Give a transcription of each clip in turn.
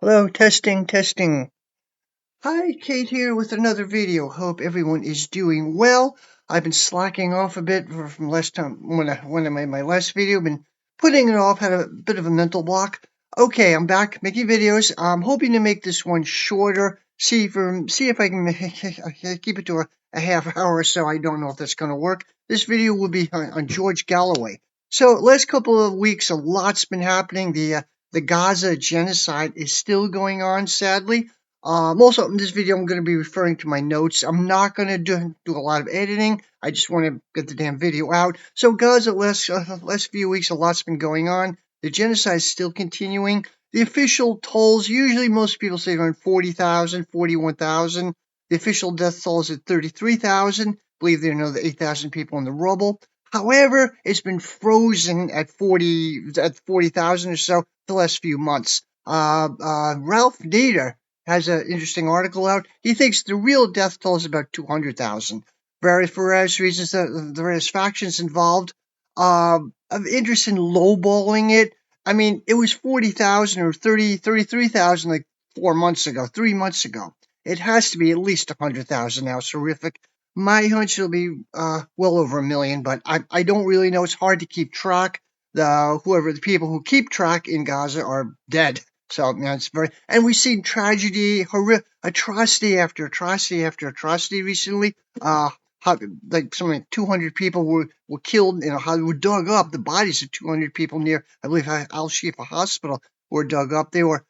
Hello, testing, testing. Hi, Kate here with another video. Hope everyone is doing well. I've been slacking off a bit from last time when I made my last video. Been putting it off, had a bit of a mental block. Okay, I'm back making videos. I'm hoping to make this one shorter. See if I can keep it to a half hour or so. I don't know if that's going to work. This video will be on George Galloway. So last couple of weeks, a lot's been happening. The Gaza genocide is still going on, sadly. Also, in this video, I'm going to be referring to my notes. I'm not going to do a lot of editing. I just want to get the damn video out. So, guys, the last few weeks, a lot's been going on. The genocide is still continuing. The official tolls, usually most people say around 40,000, 41,000. The official death toll is at 33,000. Believe there are another 8,000 people in the rubble. However, it's been frozen at 40,000 or so the last few months. Ralph Nader has an interesting article out. He thinks the real death toll is about 200,000. For various reasons, the various factions involved of interest in lowballing it. I mean, it was 40,000 or 33,000 like 4 months ago, 3 months ago. It has to be at least 100,000 now. It's horrific. My hunch will be well over a million, but I don't really know. It's hard to keep track. The people who keep track in Gaza are dead. So it's very, and we've seen tragedy, atrocity after atrocity after atrocity recently. How, like something like 200 people were killed, were dug up. The bodies of 200 people near, I believe, Al Shifa Hospital were dug up. They were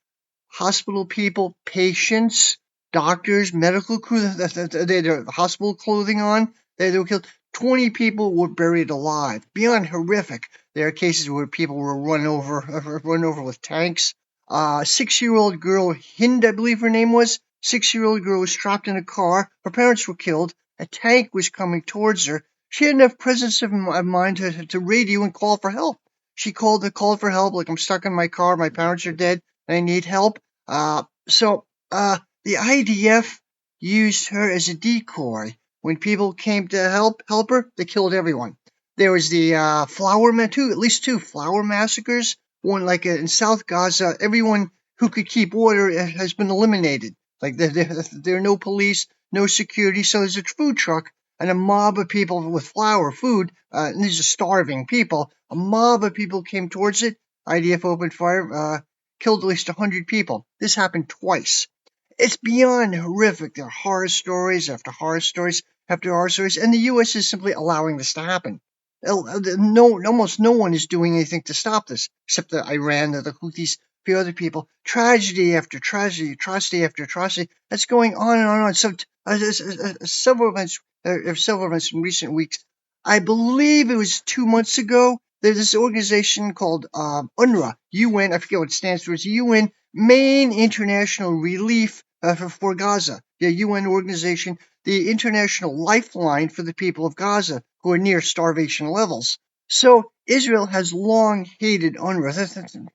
hospital people, patients, doctors, medical crew. They had their hospital clothing on. They were killed. 20 people were buried alive. Beyond horrific. There are cases where people were run over with tanks. 6-year-old girl, Hind, I believe her name was. 6-year-old girl was trapped in a car. Her parents were killed. A tank was coming towards her. She had enough presence of mind to radio and call for help. She called for help, like, I'm stuck in my car, my parents are dead, and I need help. The IDF used her as a decoy. When people came to help her, they killed everyone. There was the at least two flower massacres. One in South Gaza, everyone who could keep order has been eliminated. Like there are no police, no security, so there's a food truck and a mob of people with food, and these are starving people. A mob of people came towards it. IDF opened fire, killed at least 100 people. This happened twice. It's beyond horrific. There are horror stories after horror stories after horror stories, and the U.S. is simply allowing this to happen. Almost no one is doing anything to stop this, except the Iran, the Houthis, a few other people. Tragedy after tragedy, atrocity after atrocity. That's going on and on and on. So several events in recent weeks. I believe it was 2 months ago. There's this organization called UNRWA, UN. I forget what it stands for. It's UN Main International Relief for Gaza, the UN organization, the international lifeline for the people of Gaza who are near starvation levels. So Israel has long hated UNRWA.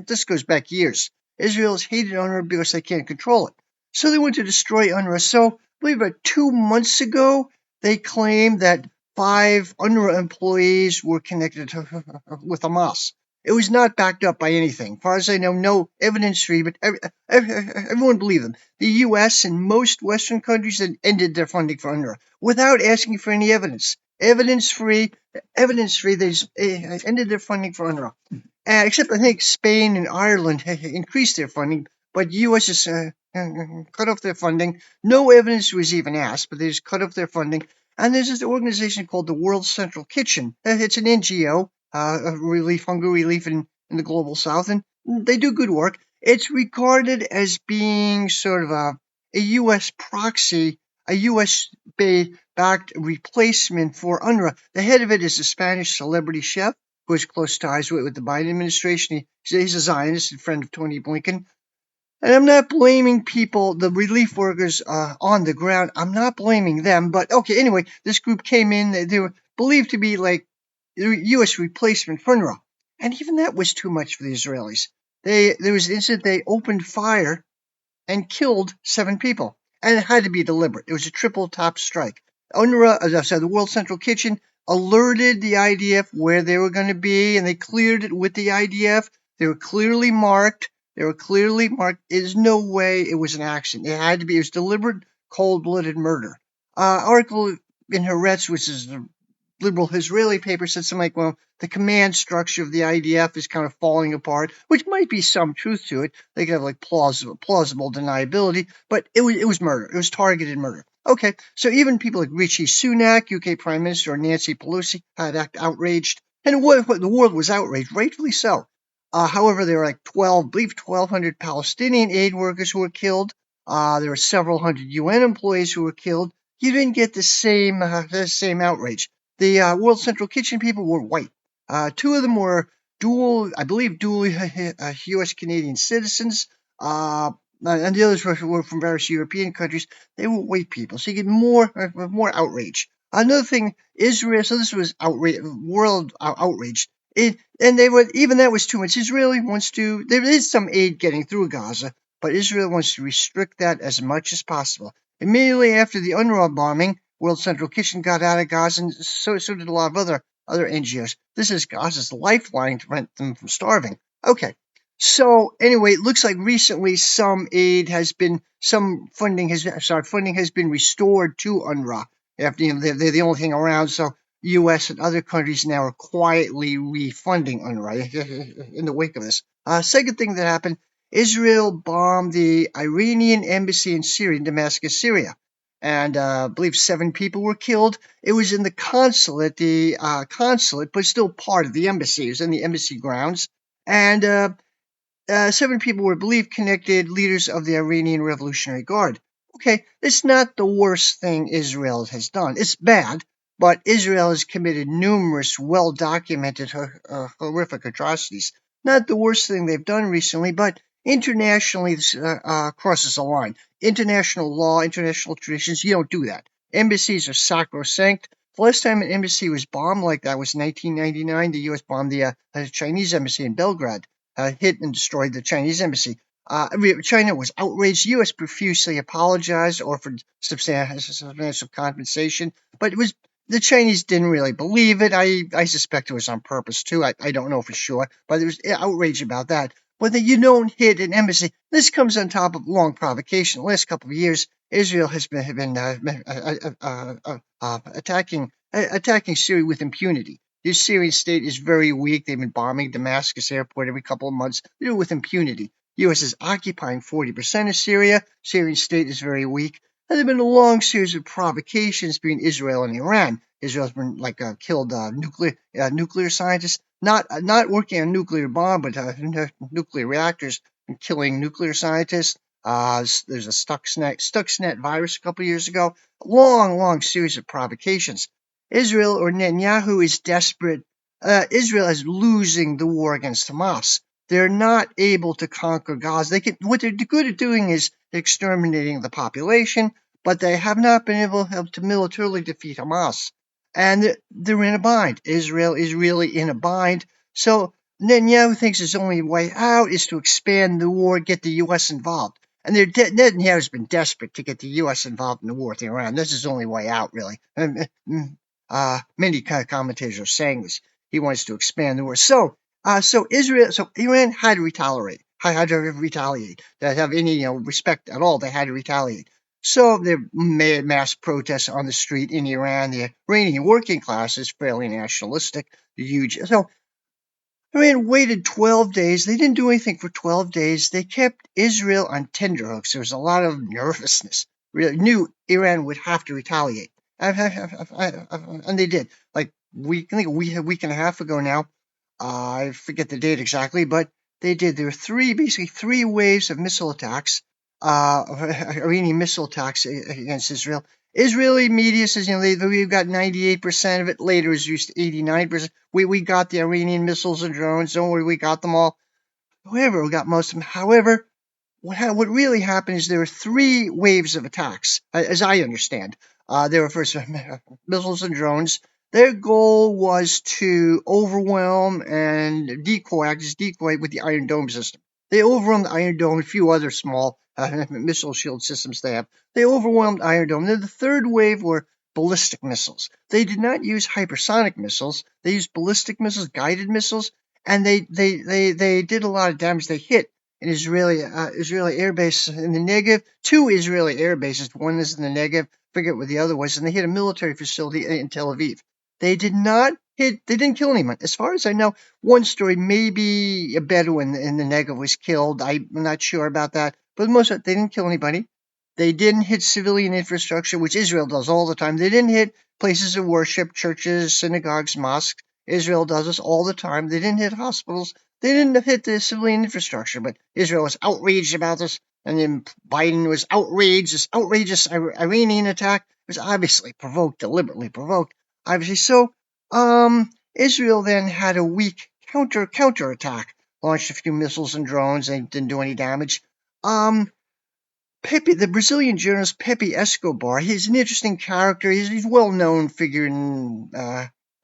This goes back years. Israel has hated UNRWA because they can't control it. So they want to destroy UNRWA. So I believe about 2 months ago, they claimed that 5 UNRWA employees were connected with Hamas. It was not backed up by anything. As far as I know, no evidence free, but everyone believed them. The U.S. and most Western countries had ended their funding for UNRWA without asking for any evidence. Evidence free, they just ended their funding for UNRWA. Except I think Spain and Ireland increased their funding, but U.S. has cut off their funding. No evidence was even asked, but they just cut off their funding. And there's this organization called the World Central Kitchen. It's an NGO, hunger relief in the global south, and they do good work. It's regarded as being sort of a U.S. proxy, a U.S. backed replacement for UNRWA. The head of it is a Spanish celebrity chef who has close ties with the Biden administration. He's a Zionist and friend of Tony Blinken. And I'm not blaming people, the relief workers on the ground. I'm not blaming them. But okay, anyway, this group came in. They were believed to be like the U.S. replacement for UNRWA. And even that was too much for the Israelis. There was an incident, they opened fire and killed 7 people. And it had to be deliberate. It was a triple top strike. UNRWA, as I said, the World Central Kitchen alerted the IDF where they were going to be, and they cleared it with the IDF. They were clearly marked. They were clearly marked. There's no way it was an accident. It had to be. It was deliberate, cold-blooded murder. Article in Haaretz, which is the liberal Israeli paper, said something like, well, the command structure of the IDF is kind of falling apart, which might be some truth to it. They could have like plausible deniability, but it was murder. It was targeted murder. Okay, so even people like Rishi Sunak, UK Prime Minister, or Nancy Pelosi had act outraged, and the world was outraged, rightfully so. However, there were like 1,200 Palestinian aid workers who were killed. There were several hundred UN employees who were killed. You didn't get the same outrage. The World Central Kitchen people were white. Two of them were dual U.S. Canadian citizens, and the others were from various European countries. They were white people, so you get more outrage. Another thing, Israel. So this was world outrage. And they were even that was too much. Israel wants to. There is some aid getting through Gaza, but Israel wants to restrict that as much as possible. Immediately after the UNRWA bombing, World Central Kitchen got out of Gaza, and so did a lot of other NGOs. This is Gaza's lifeline to prevent them from starving. Okay, so anyway, it looks like recently some funding has been restored to UNRWA. After they're the only thing around, so U.S. and other countries now are quietly refunding UNRWA in the wake of this. Second thing that happened, Israel bombed the Iranian embassy in Syria, in Damascus, Syria, and I believe 7 people were killed. It was in the consulate, but still part of the embassy. It was in the embassy grounds, and 7 people were believed connected leaders of the Iranian Revolutionary Guard. Okay, it's not the worst thing Israel has done. It's bad, but Israel has committed numerous well-documented horrific atrocities. Not the worst thing they've done recently, but internationally this crosses a line. International law, international traditions, you don't do that. Embassies are sacrosanct. The last time an embassy was bombed like that was 1999. The U.S. bombed the Chinese embassy in Belgrade. Hit and destroyed the Chinese embassy. China was outraged. The U.S. profusely apologized, offered substantial compensation, but the Chinese didn't really believe it. I suspect it was on purpose too. I don't know for sure, but there was outrage about that. But that you don't hit an embassy. This comes on top of long provocation. The last couple of years, Israel has been attacking Syria with impunity. The Syrian state is very weak. They've been bombing Damascus airport every couple of months. They do it with impunity. The U.S. is occupying 40% of Syria. Syrian state is very weak. And there have been a long series of provocations between Israel and Iran. Israel's been killed nuclear scientists, not working on nuclear bomb, but nuclear reactors, and killing nuclear scientists. There's a Stuxnet virus a couple of years ago. A long series of provocations. Israel or Netanyahu is desperate. Israel is losing the war against Hamas. They're not able to conquer Gaza. What they're good at doing is exterminating the population, but they have not been able to militarily defeat Hamas. And they're in a bind. Israel is really in a bind. So Netanyahu thinks his only way out is to expand the war, get the U.S. involved. And Netanyahu's been desperate to get the U.S. involved in the war with Iran. This is his only way out, really. Many commentators are saying this. He wants to expand the war. So Iran had to retaliate. To have any respect at all, they had to retaliate. So there made mass protests on the street in Iran. The Iranian working class is fairly nationalistic. So Iran waited 12 days. They didn't do anything for 12 days. They kept Israel on tenterhooks. There was a lot of nervousness. Really knew Iran would have to retaliate. And they did. Like a week and a half ago now. I forget the date exactly, but they did. There were basically three waves of missile attacks, Iranian missile attacks against Israel. Israeli media says, we've got 98% of it. Later, it was used to 89%. We got the Iranian missiles and drones. Don't worry, we got them all. However, we got most of them. However, what really happened is there were three waves of attacks, as I understand. There were first missiles and drones. Their goal was to overwhelm and act as decoy with the Iron Dome system. They overwhelmed the Iron Dome and a few other small missile shield systems they have. They overwhelmed Iron Dome. Then the third wave were ballistic missiles. They did not use hypersonic missiles. They used ballistic missiles, guided missiles, and they did a lot of damage. They hit an Israeli air base in the Negev. Two Israeli air bases. One is in the Negev. Forget what the other was. And they hit a military facility in Tel Aviv. They did not hit. They didn't kill anyone, as far as I know. One story, maybe a Bedouin in the Negev was killed. I'm not sure about that, but most of it, they didn't kill anybody. They didn't hit civilian infrastructure, which Israel does all the time. They didn't hit places of worship, churches, synagogues, mosques. Israel does this all the time. They didn't hit hospitals. They didn't hit the civilian infrastructure, but Israel was outraged about this. And then Biden was outraged. This outrageous Iranian attack was obviously provoked, deliberately provoked. Obviously, so Israel then had a weak counterattack, launched a few missiles and drones. They didn't do any damage. Pepe, the Brazilian journalist Pepe Escobar, he's an interesting character. He's a well-known figure in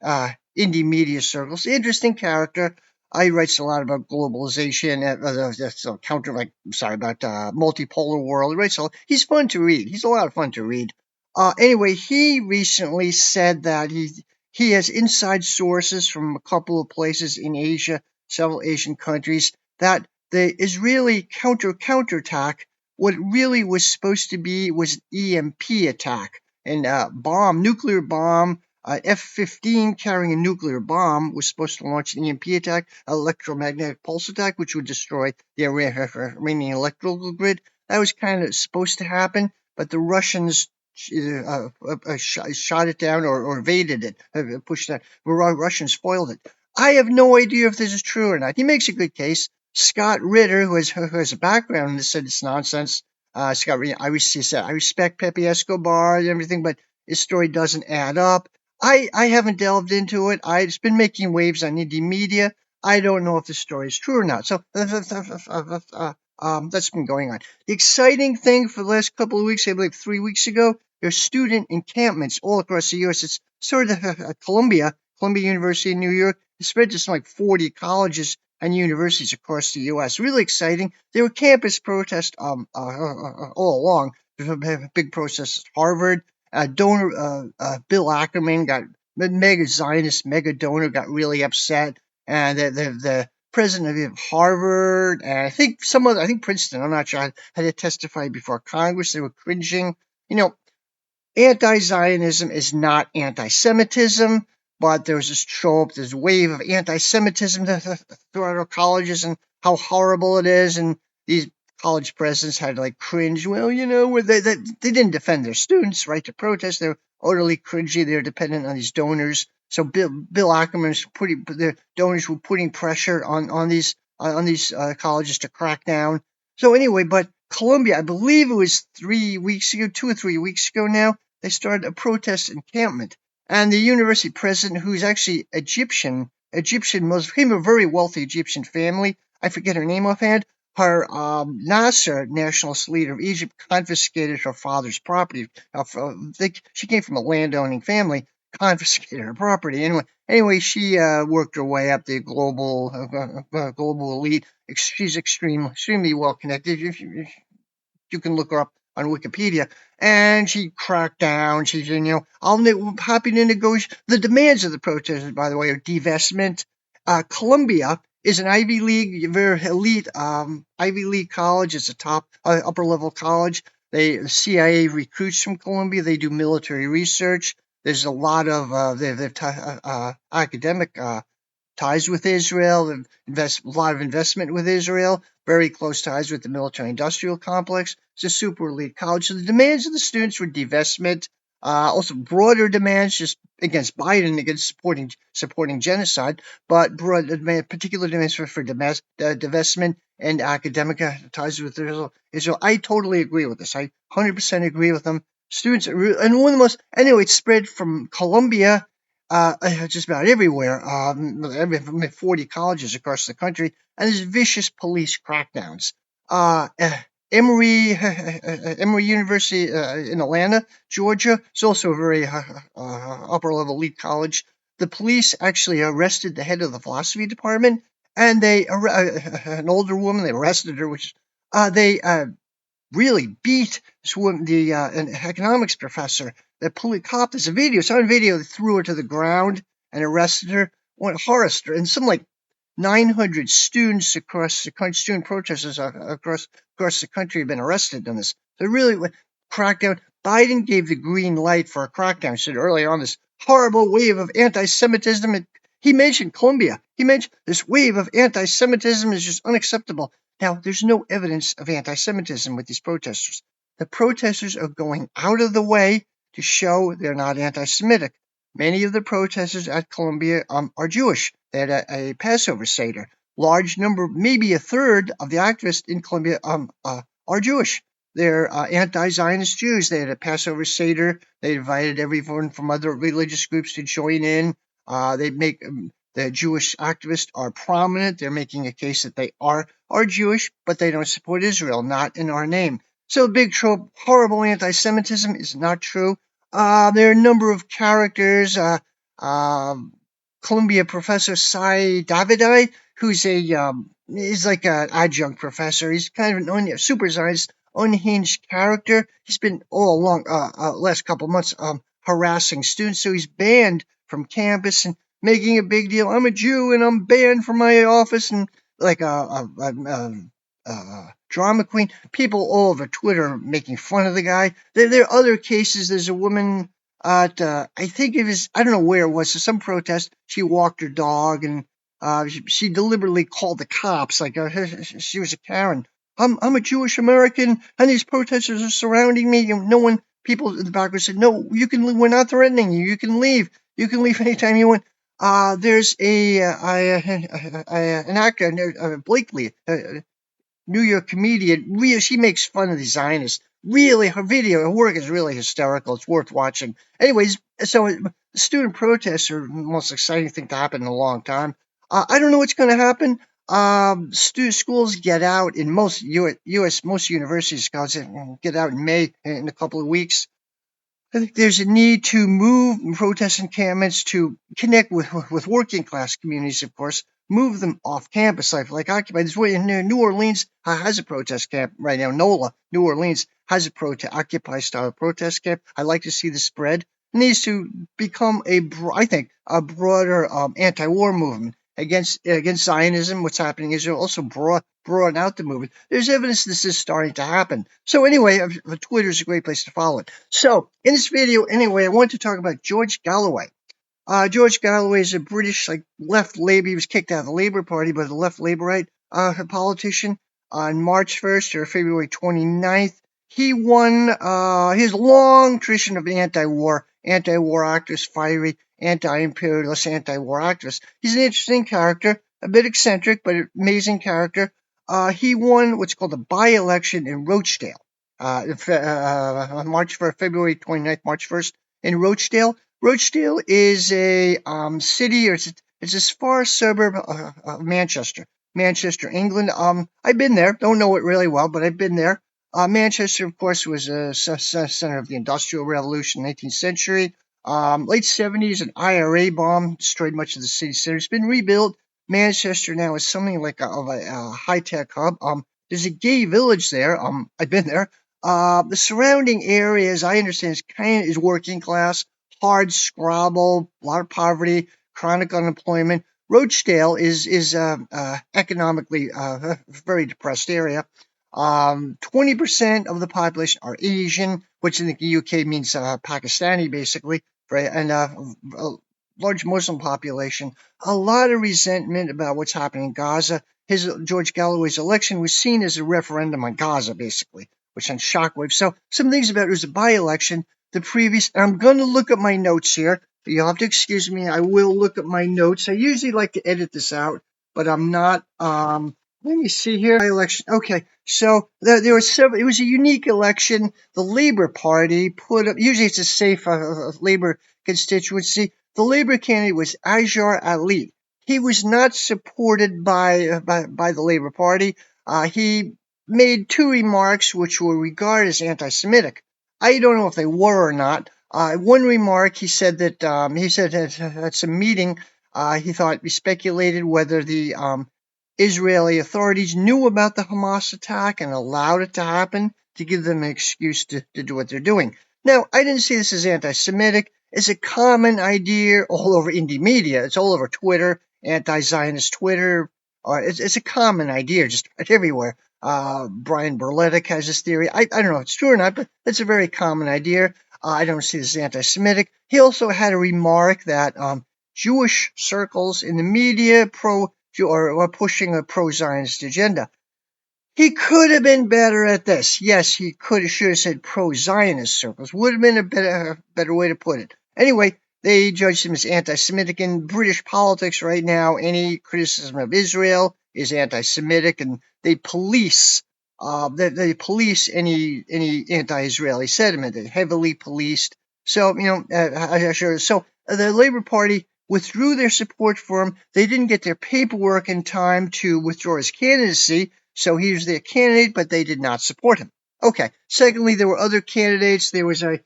indie media circles. Interesting character. He writes a lot about globalization, about multipolar world. He writes he's fun to read. He's a lot of fun to read. Anyway, he recently said that he has inside sources from a couple of places in Asia, several Asian countries, that the Israeli counterattack, what really was supposed to be was an EMP attack, and nuclear bomb. F-15 carrying a nuclear bomb was supposed to launch an EMP attack, electromagnetic pulse attack, which would destroy the Iranian electrical grid. That was kind of supposed to happen, but the Russians shot it down or evaded it, pushed that. The Russians foiled it. I have no idea if this is true or not. He makes a good case. Scott Ritter, who has a background in this, said it's nonsense. Scott Ritter, I respect Pepe Escobar and everything, but his story doesn't add up. I haven't delved into it. It's been making waves on indie media. I don't know if the story is true or not. So that's been going on. The exciting thing for the last couple of weeks, I believe 3 weeks ago, there's student encampments all across the U.S. It's sort of Columbia University in New York. It's spread to some like 40 colleges and universities across the U.S. Really exciting. There were campus protests all along. There's a big protest at Harvard. Donor Bill Ackerman got mega Zionist mega donor got really upset, and the president of Harvard and I think Princeton, I'm not sure, had to testify before Congress. They were cringing. You know, anti-Zionism is not anti-Semitism, but there's this wave of anti-Semitism throughout our colleges and how horrible it is, and these college presidents had to like cringe. Well, where they didn't defend their students' right to protest. They're utterly cringy. They're dependent on these donors. So Bill Ackerman's the donors were putting pressure on these colleges to crack down. So anyway, but Columbia, I believe it was 3 weeks ago, 2 or 3 weeks ago now, they started a protest encampment. And the university president, who's actually Egyptian Muslim, came from a very wealthy Egyptian family. I forget her name offhand. Her Nasser, nationalist leader of Egypt, confiscated her father's property. She came from a landowning family, confiscated her property. Anyway, she worked her way up the global elite. She's extremely well connected. You can look her up on Wikipedia, and she cracked down. She's, happy to negotiate. The demands of the protesters, by the way, are divestment. Columbia is an Ivy League, very elite Ivy League college. It's a top upper level college. The CIA recruits from Columbia. They do military research. There's a lot of academic ties with Israel, a lot of investment with Israel, very close ties with the military-industrial complex. It's a super elite college. So the demands of the students were divestment, also broader demands just against Biden, against supporting genocide, but particular demands for divestment and academic ties with Israel. I totally agree with this. I 100% agree with them. Students, and one of the most, anyway, it spread from Columbia just about everywhere, 40 colleges across the country, and there's vicious police crackdowns. Emory University in Atlanta, Georgia, is also a very upper level elite college. The police actually arrested the head of the philosophy department, and an older woman. They arrested her, which they really beat this woman, an economics professor. The cop, there's a video, it's on video, they threw her to the ground and arrested her. What horror story. And some like 900 students across the country, student protesters across the country have been arrested on this. So really, crackdown. Biden gave the green light for a crackdown. He said earlier on this horrible wave of anti-Semitism. He mentioned Colombia. He mentioned this wave of anti-Semitism is just unacceptable. Now, there's no evidence of anti-Semitism with these protesters. The protesters are going out of the way to show they're not anti-Semitic. Many of the protesters at Colombia are Jewish. They had a Passover Seder. Large number, maybe a third of the activists in Colombia are Jewish. They're anti-Zionist Jews. They had a Passover Seder. They invited everyone from other religious groups to join in. They make the Jewish activists are prominent. They're making a case that they are Jewish, but they don't support Israel, not in our name. So big trope, horrible anti-Semitism is not true. There are a number of characters. Columbia professor Cy Davidi, who's he's like an adjunct professor. He's kind of an supersized, unhinged character. He's been all along last couple of months harassing students, so he's banned from campus and making a big deal. I'm a Jew and I'm banned from my office, and like drama queen. People all over Twitter making fun of the guy. There are other cases. There's a woman at I think it was, I don't know where it was, so some protest. She walked her dog and she deliberately called the cops like she was a Karen. I'm a Jewish American and these protesters are surrounding me. And no one, people in the background said, no, you can leave. We're not threatening you. You can leave. You can leave anytime you want. There's an actor, Blakely, New York comedian. Really, she makes fun of the Zionists. Really, her work is really hysterical. It's worth watching. Anyways, so student protests are the most exciting thing to happen in a long time. I don't know what's going to happen. Schools get out in most U.S. most universities. Get out in May in a couple of weeks. I think there's a need to move protest encampments to connect with working class communities, of course, move them off campus, like Occupy. This way in New Orleans has a protest camp right now. NOLA, New Orleans, has a Occupy style protest camp. I like to see the spread. It needs to become I think, a broader anti-war movement against Zionism. What's happening in Israel also broaden out the movement. There's evidence this is starting to happen. So anyway, Twitter is a great place to follow it. So in this video, anyway, I want to talk about George Galloway. George Galloway is a British left Labour. He was kicked out of the Labour Party, but a left Labourite politician on March 1st or February 29th. He won his long tradition of anti-war activist, fiery anti-imperialist, anti-war activist. He's an interesting character, a bit eccentric, but an amazing character. He won what's called a by-election in Rochdale. March 1st, February 29th, March 1st in Rochdale. Rochdale is a city, or it's a far suburb of Manchester, England. I've been there. Don't know it really well, but I've been there. Manchester, of course, was a center of the Industrial Revolution, 19th century. Late 70s, an IRA bomb destroyed much of the city center. It's been rebuilt. Manchester now is something like a high-tech hub. There's a gay village there. I've been there. The surrounding areas, I understand, is working class, hard scrabble, a lot of poverty, chronic unemployment. Rochdale is economically a very depressed area. 20% of the population are Asian, which in the UK means Pakistani, basically, right? And a large Muslim population. A lot of resentment about what's happening in Gaza. George Galloway's election was seen as a referendum on Gaza, basically, which sent shockwaves. So some things about it was a by-election. I'm going to look at my notes here. You'll have to excuse me. I will look at my notes. I usually like to edit this out, but I'm not. Let me see here. Election. Okay, so there were several. It was a unique election. The Labour Party put up. Usually, it's a safe Labour constituency. The Labour candidate was Azhar Ali. He was not supported by the Labour Party. He made two remarks which were regarded as anti-Semitic. I don't know if they were or not. One remark, he said that at some meeting, he speculated whether the Israeli authorities knew about the Hamas attack and allowed it to happen to give them an excuse to do what they're doing. Now, I didn't see this as anti-Semitic. It's a common idea all over indie media. It's all over Twitter. anti-Zionist Twitter. It's a common idea just everywhere. Brian Berletic has this theory. I don't know if it's true or not, but it's a very common idea. I don't see this as anti-Semitic. He also had a remark that Jewish circles in the media are pushing a pro-Zionist agenda. He could have been better at this. Yes, he should have said pro-Zionist circles. Would have been a better way to put it. Anyway, they judged him as anti-Semitic. In British politics right now, any criticism of Israel is anti-Semitic, and they police any anti-Israeli sentiment. They're heavily policed. So the Labour Party withdrew their support for him. They didn't get their paperwork in time to withdraw his candidacy. So he was their candidate, but they did not support him. Okay. Secondly, there were other candidates. There was the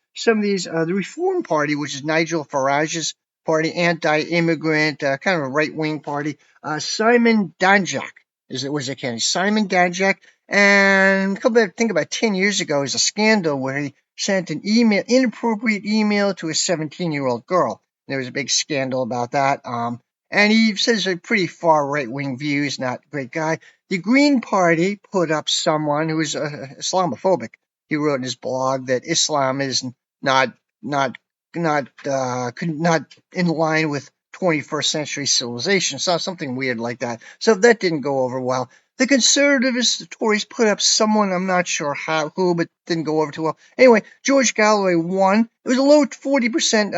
Reform Party, which is Nigel Farage's party, anti-immigrant, kind of a right-wing party. Simon Danjak was a candidate. Simon Danjak, and think about 10 years ago, was a scandal where he sent an inappropriate email to a 17-year-old girl. There was a big scandal about that. And he says a pretty far right-wing views, not a great guy. The Green Party put up someone who is Islamophobic. He wrote in his blog that Islam is not not not in line with 21st century civilization. So something weird like that. So that didn't go over well. The Conservatives, the Tories, put up someone, I'm not sure who, but didn't go over too well. Anyway, George Galloway won. It was a low 40%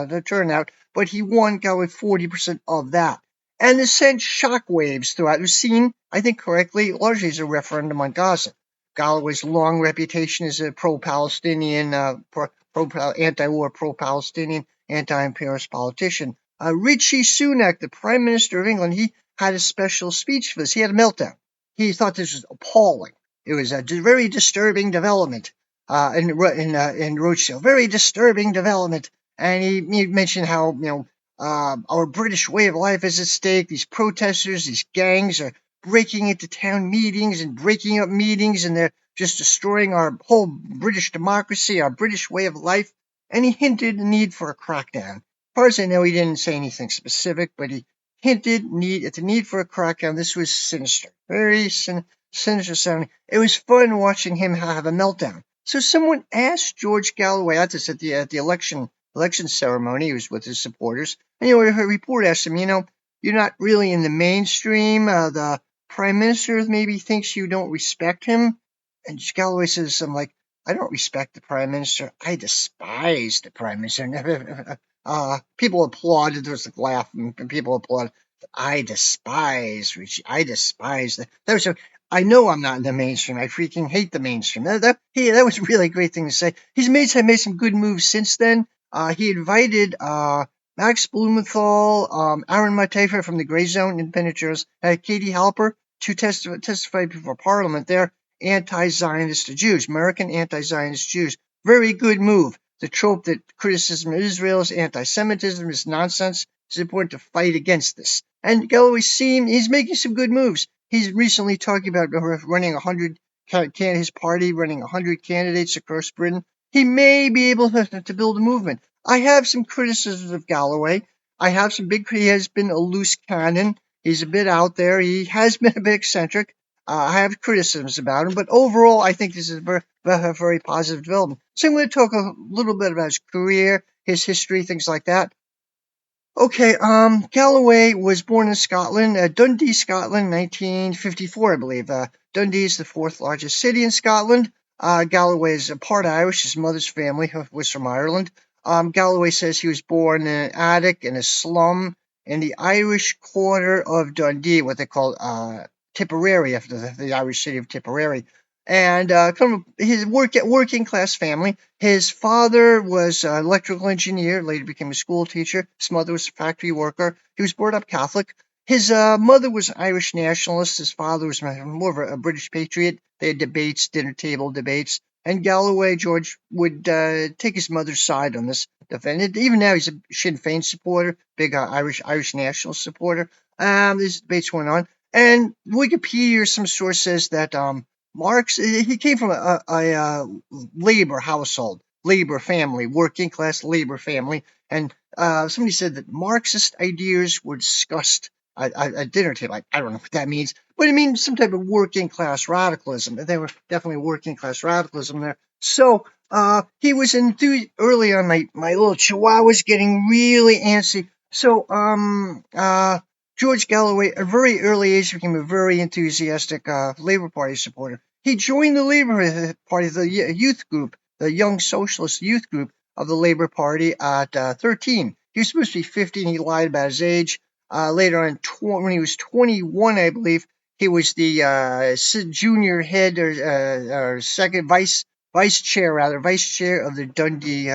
the turnout, but he won Galloway 40% of that. And it sent shockwaves throughout. It was seen, I think correctly, largely as a referendum on Gaza. Galloway's long reputation as a pro-Palestinian, anti-war, pro-Palestinian, anti-imperialist politician. Richie Sunak, the Prime Minister of England, he had a special speech for this. He had a meltdown. He thought this was appalling. It was a very disturbing development in Rochdale. Very disturbing development. And he mentioned how, our British way of life is at stake. These protesters, these gangs are breaking into town meetings and breaking up meetings, and they're just destroying our whole British democracy, our British way of life. And he hinted the need for a crackdown. As far as I know, he didn't say anything specific, but he hinted at the need for a crackdown. This was sinister, very sinister sounding. It was fun watching him have a meltdown. So someone asked George Galloway at the election ceremony. He was with his supporters, and a reporter asked him, you're not really in the mainstream. The Prime Minister maybe thinks you don't respect him. And Galloway says something like, I don't respect the Prime Minister. I despise the Prime Minister. People applauded. There was a laugh, and people applauded. I despise Richie. I despise that. I know I'm not in the mainstream. I freaking hate the mainstream. That was a really great thing to say. He's made some good moves since then. He invited Max Blumenthal, Aaron Matejka from the Grey Zone, Independent Journalist, Katie Halper to testify before Parliament. They're anti-Zionist Jews, American anti-Zionist Jews. Very good move. The trope that criticism of Israel is anti-Semitism is nonsense. It's important to fight against this. And Galloway he's making some good moves. He's recently talking about running 100, his party running 100 candidates across Britain. He may be able to build a movement. I have some criticisms of Galloway. He has been a loose cannon. He's a bit out there. He has been a bit eccentric. I have criticisms about him, but overall, I think this is a very positive development. So I'm going to talk a little bit about his career, his history, things like that. Okay, Galloway was born in Scotland, Dundee, Scotland, 1954, I believe. Dundee is the fourth largest city in Scotland. Galloway is a part Irish. His mother's family was from Ireland. Galloway says he was born in an attic in a slum in the Irish quarter of Dundee, what they call Tipperary, after the Irish city of Tipperary. And kind of his working class family. His father was an electrical engineer, later became a school teacher. His mother was a factory worker. He was brought up Catholic. His mother was an Irish nationalist. His father was more of a British patriot. They had debates, dinner table debates. And Galloway, George, would take his mother's side on this defendant. Even now, he's a Sinn Féin supporter, big Irish nationalist supporter. These debates went on. And Wikipedia or some source says that Marx, he came from a labor household. labor family, working class labor family. And somebody said that Marxist ideas were discussed at dinner table. I don't know what that means, but it means some type of working class radicalism. They were definitely working class radicalism there. So he was enthused early on. My little chihuahua's getting really antsy. So George Galloway, at a very early age, became a very enthusiastic Labour Party supporter. He joined the Labour Party, the youth group, the Young Socialist Youth Group of the Labour Party at 13. He was supposed to be 15. He lied about his age. Later on, when he was 21, I believe, he was the junior head or second vice chair, vice chair of the Dundee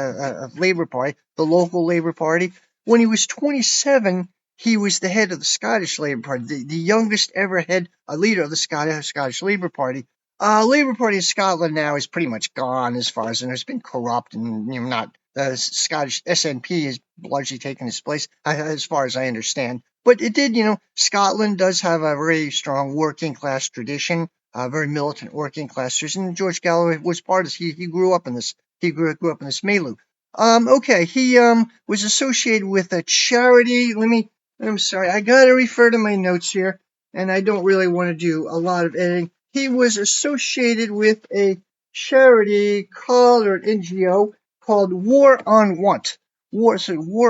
Labour Party, the local Labour Party. When he was 27, he was the head of the Scottish Labour Party, the youngest ever leader of the Scottish Labour Party. Labour Party in Scotland now is pretty much gone as far as I know. It's been corrupt and not. The Scottish SNP has largely taken its place, as far as I understand. But it did, Scotland does have a very strong working class tradition, a very militant working class tradition. George Galloway was part of this. He grew up in this. He grew up in this milieu. Okay, he was associated with a charity. I'm sorry, I gotta refer to my notes here, and I don't really want to do a lot of editing. He was associated with a charity called, or an NGO called War on Want. War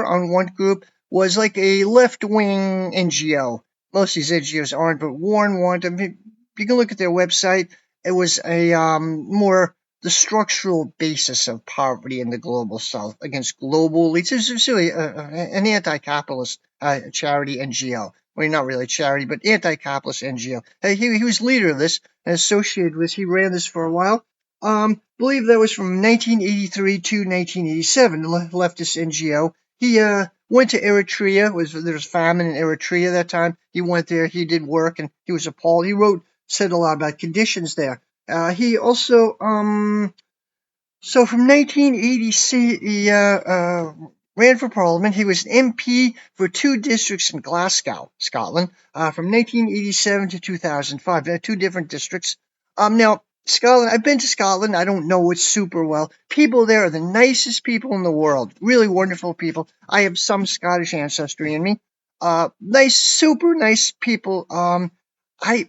on Want group was like a left-wing NGO. Most of these NGOs aren't, but War on Want. I mean, you can look at their website. It was a more the structural basis of poverty in the global south against global elites. It's really an anti-capitalist charity NGO. Well, not really charity, but anti-capitalist NGO. He was leader of this and associated with this. He ran this for a while. Believe that was from 1983 to 1987. Left this NGO. He went to Eritrea. There was famine in Eritrea that time. He went there. He did work, and he was appalled. He said a lot about conditions there. He also so from 1986, he ran for Parliament. He was an MP for two districts in Glasgow, Scotland, from 1987 to 2005. Two different districts. Now, Scotland, I've been to Scotland. I don't know it super well. People there are the nicest people in the world. Really wonderful people. I have some Scottish ancestry in me. Nice, super nice people.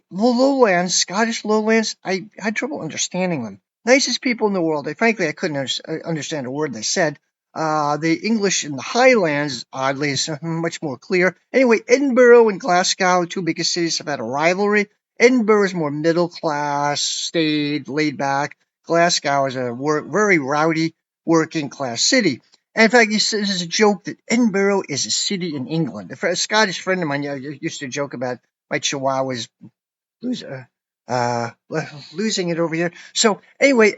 Lowlands, Scottish lowlands, I had trouble understanding them. Nicest people in the world. Frankly, I couldn't understand a word they said. The English in the Highlands, oddly, is much more clear. Anyway, Edinburgh and Glasgow, two biggest cities, have had a rivalry. Edinburgh is more middle class, staid, laid back. Glasgow is a very rowdy, working class city. And in fact, there's a joke that Edinburgh is a city in England. A Scottish friend of mine used to joke about my chihuahuas lose, uh, losing it over here. So anyway,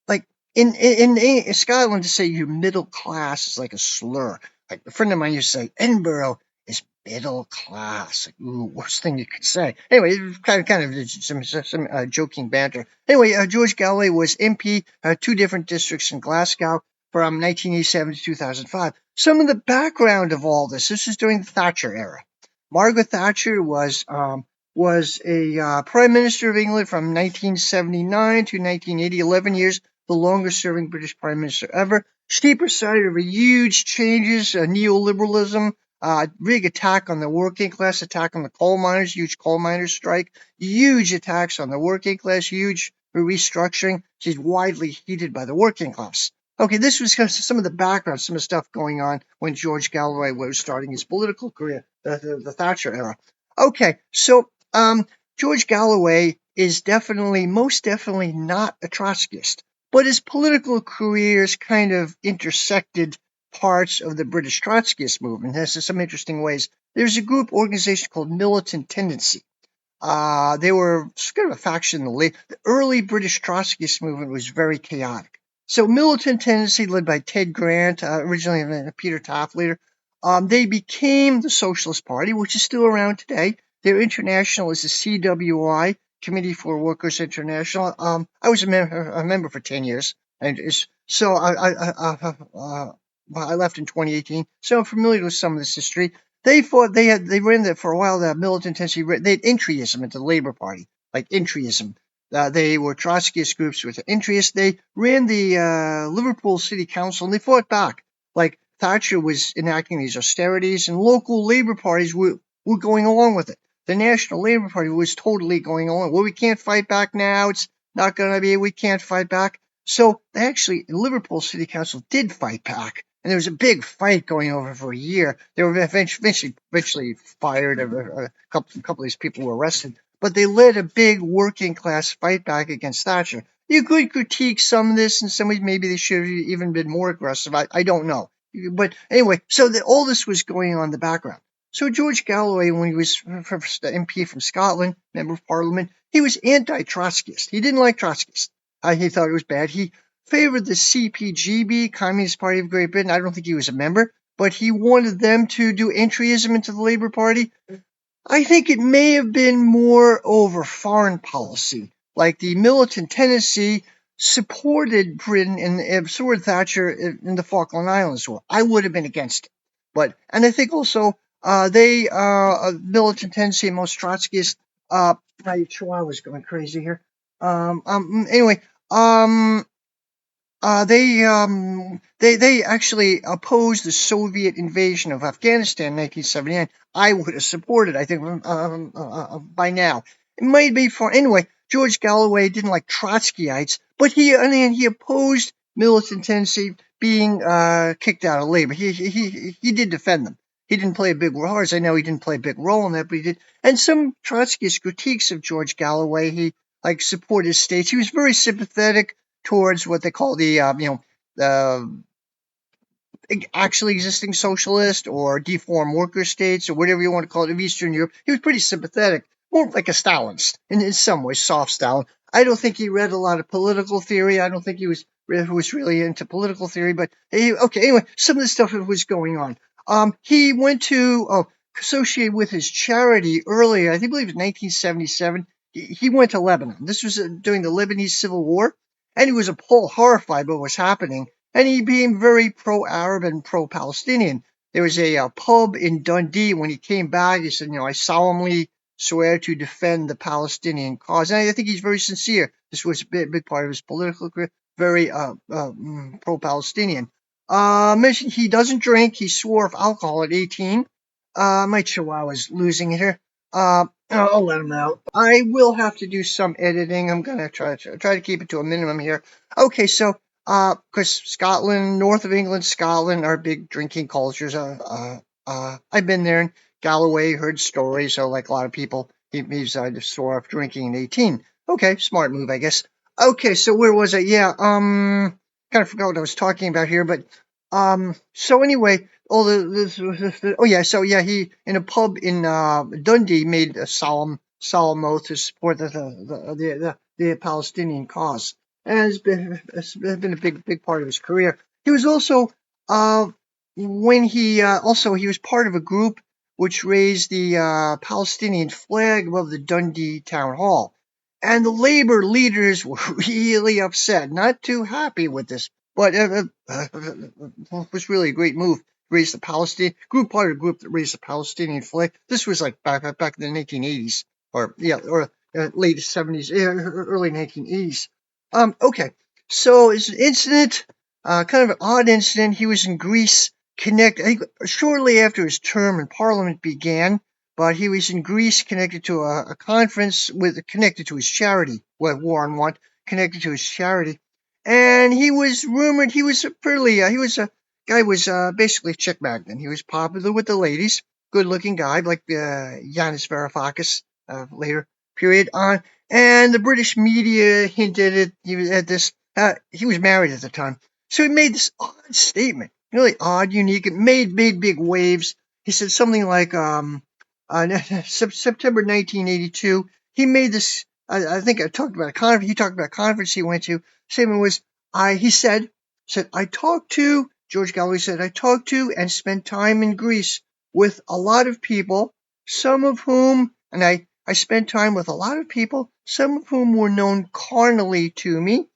like in Scotland, to say you're middle class is like a slur. Like a friend of mine used to say, Edinburgh is middle class. Like, ooh, worst thing you could say. Anyway, it was kind of some joking banter. Anyway, George Galloway was MP, two different districts in Glasgow from 1987 to 2005. Some of the background of all this. This is during the Thatcher era. Margaret Thatcher was a Prime Minister of England from 1979 to 1980, 11 years, the longest serving British Prime Minister ever. She presided over huge changes, neoliberalism, big attack on the working class, attack on the coal miners, huge coal miners strike, huge attacks on the working class, huge restructuring. She's widely heeded by the working class. Okay, this was some of the background, some of the stuff going on when George Galloway was starting his political career, the Thatcher era. Okay, so George Galloway is most definitely not a Trotskyist, but his political careers kind of intersected parts of the British Trotskyist movement. There's some interesting ways. There's a group organization called Militant Tendency. They were kind of a faction. The early British Trotskyist movement was very chaotic. So Militant Tendency, led by Ted Grant, originally a Peter Taft leader, they became the Socialist Party, which is still around today. Their international is the CWI, Committee for Workers International. I was a member for 10 years, and so I left in 2018. So I'm familiar with some of this history. They ran that for a while. That militant tendency, they had entryism into the Labour Party, like entryism. They were Trotskyist groups with interest. They ran the Liverpool City Council and they fought back. Like Thatcher was enacting these austerities, and local Labour parties were going along with it. The National Labour Party was totally going along. Well, we can't fight back now. It's not going to be. We can't fight back. So actually, Liverpool City Council did fight back, and there was a big fight going over for a year. They were eventually fired. A couple of these people were arrested, but they led a big working class fight back against Thatcher. You could critique some of this, and some ways maybe they should have even been more aggressive. I don't know, but anyway, so all this was going on in the background. So George Galloway, when he was MP from Scotland, member of Parliament, he was anti-Trotskyist. He didn't like Trotskyist. He thought it was bad. He favored the CPGB, Communist Party of Great Britain. I don't think he was a member, but he wanted them to do entryism into the Labour Party. I think it may have been more over foreign policy, like the militant tendency supported Britain and supported Thatcher in the Falkland Islands War. I would have been against it, and I think also they militant tendency, most Trotskyists. My chihuahua's going crazy here. Anyway, um, they actually opposed the Soviet invasion of Afghanistan in 1979. I would have supported. I think by now it might be for anyway. George Galloway didn't like Trotskyites, but he opposed militant tendency being kicked out of labor. He did defend them. He didn't play a big role, as I know he didn't play a big role in that, but he did. And some Trotskyist critiques of George Galloway, he like supported states. He was very sympathetic towards what they call the the actually existing socialist or deformed worker states or whatever you want to call it of Eastern Europe. He was pretty sympathetic, more like a Stalinist in some ways, soft Stalin. I don't think he read a lot of political theory. I don't think he was really into political theory. But okay, anyway, some of the stuff that was going on. He went to associate with his charity earlier. I think believe it was 1977. He went to Lebanon. This was during the Lebanese Civil War, and he was horrified by what was happening, and he became very pro-Arab and pro-Palestinian. There was a pub in Dundee. When he came back, he said, I solemnly swear to defend the Palestinian cause. And I think he's very sincere. This was a big part of his political career, very pro-Palestinian. Mentioned he doesn't drink. He swore off alcohol at 18. My chihuahua's losing it here. I'll let him out. I will have to do some editing. I'm gonna try to keep it to a minimum here. Okay, so because Scotland, north of England, Scotland are big drinking cultures. I've been there in Galloway, heard stories. So like a lot of people, he's just swore off drinking at 18. Okay, smart move, I guess. Okay, so where was I? Yeah, kind of forgot what I was talking about here, but so anyway, oh yeah, so yeah, he in a pub in Dundee made a solemn oath to support the Palestinian cause, and it's been a big part of his career. He was also when he was part of a group which raised the Palestinian flag above the Dundee town hall, and the labor leaders were really upset, not too happy with this. But it was really a great move. Raised the Palestinian part of the group that raised the Palestinian flag. This was like back in the 1980s, or late 70s, early 1980s. Okay, so it's an incident, kind of an odd incident. He was in Greece, I think, shortly after his term in Parliament began. But he was in Greece, connected to a conference connected to his charity. War on Want, connected to his charity. And he was rumored, he was basically a chick magnet. He was popular with the ladies, good looking guy, like Yanis Varoufakis, later period on. And the British media hinted at this. He was married at the time. So he made this odd statement, really odd, unique. It made big waves. He said something like, September 1982, he made this, I think I talked about a conference, he talked about a conference he went to. Statement was, he said, George Galloway said, I talked to and spent time in Greece with a lot of people, some of whom, and I spent time with a lot of people, some of whom were known carnally to me.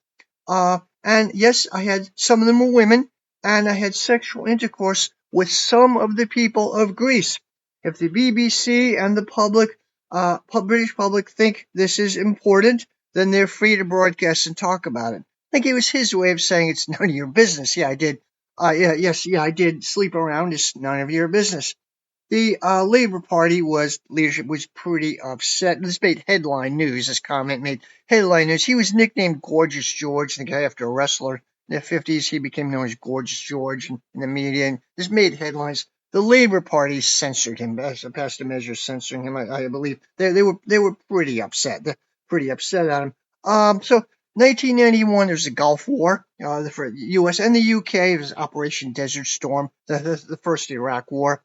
And yes, some of them were women, and I had sexual intercourse with some of the people of Greece. If the BBC and the British public think this is important, then they're free to broadcast and talk about it. I think it was his way of saying it's none of your business. Yeah, I did. Yeah, I did sleep around. It's none of your business. The Labour Party leadership was pretty upset. This made headline news. This comment made headline news. He was nicknamed Gorgeous George, the guy after a wrestler in the 50s. He became known as Gorgeous George in the media, and this made headlines. The Labour Party censored him, passed a measure censoring him. I believe they were pretty upset. They're pretty upset at him. So 1991, there was the Gulf War. For the U.S. and the U.K. It was Operation Desert Storm, the first Iraq War.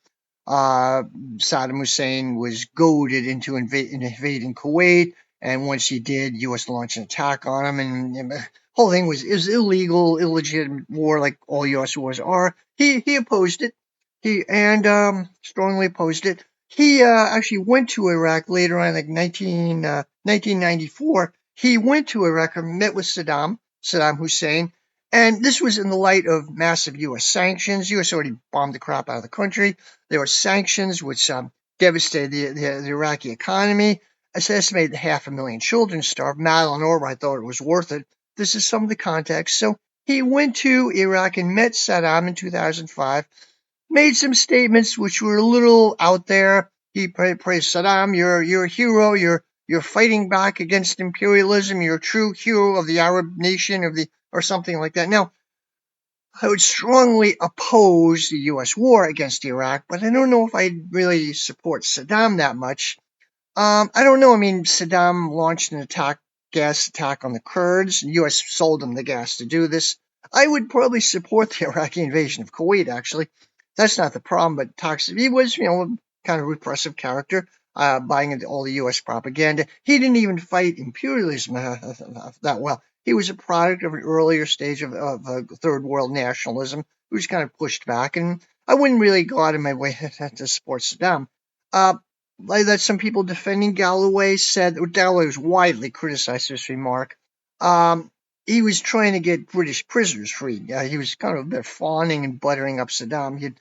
Uh, Saddam Hussein was goaded into invading Kuwait, and once he did, U.S. launched an attack on him, and the whole thing was illegal, illegitimate war, like all U.S. wars are. He opposed it. He strongly opposed it. He actually went to Iraq later on, like 1994. He went to Iraq and met with Saddam Hussein, and this was in the light of massive U.S. sanctions. U.S. already bombed the crap out of the country. There were sanctions which devastated the Iraqi economy. It's estimated that 500,000 children starved. Madeleine Albright thought it was worth it. This is some of the context. So he went to Iraq and met Saddam in 2005, made some statements which were a little out there. He praised Saddam. You're a hero. You're fighting back against imperialism. You're a true hero of the Arab nation or something like that. Now, I would strongly oppose the U.S. war against Iraq, but I don't know if I'd really support Saddam that much. I don't know. I mean, Saddam launched an gas attack on the Kurds. The U.S. sold them the gas to do this. I would probably support the Iraqi invasion of Kuwait, actually. That's not the problem, but he was, kind of repressive character, buying into all the U.S. propaganda. He didn't even fight imperialism that well. He was a product of an earlier stage of third world nationalism, who was kind of pushed back, and I wouldn't really go out of my way to support Saddam. Uh, like that some people defending Galloway said Galloway was widely criticized for this remark. Um, he was trying to get British prisoners freed. He was kind of a bit fawning and buttering up Saddam. He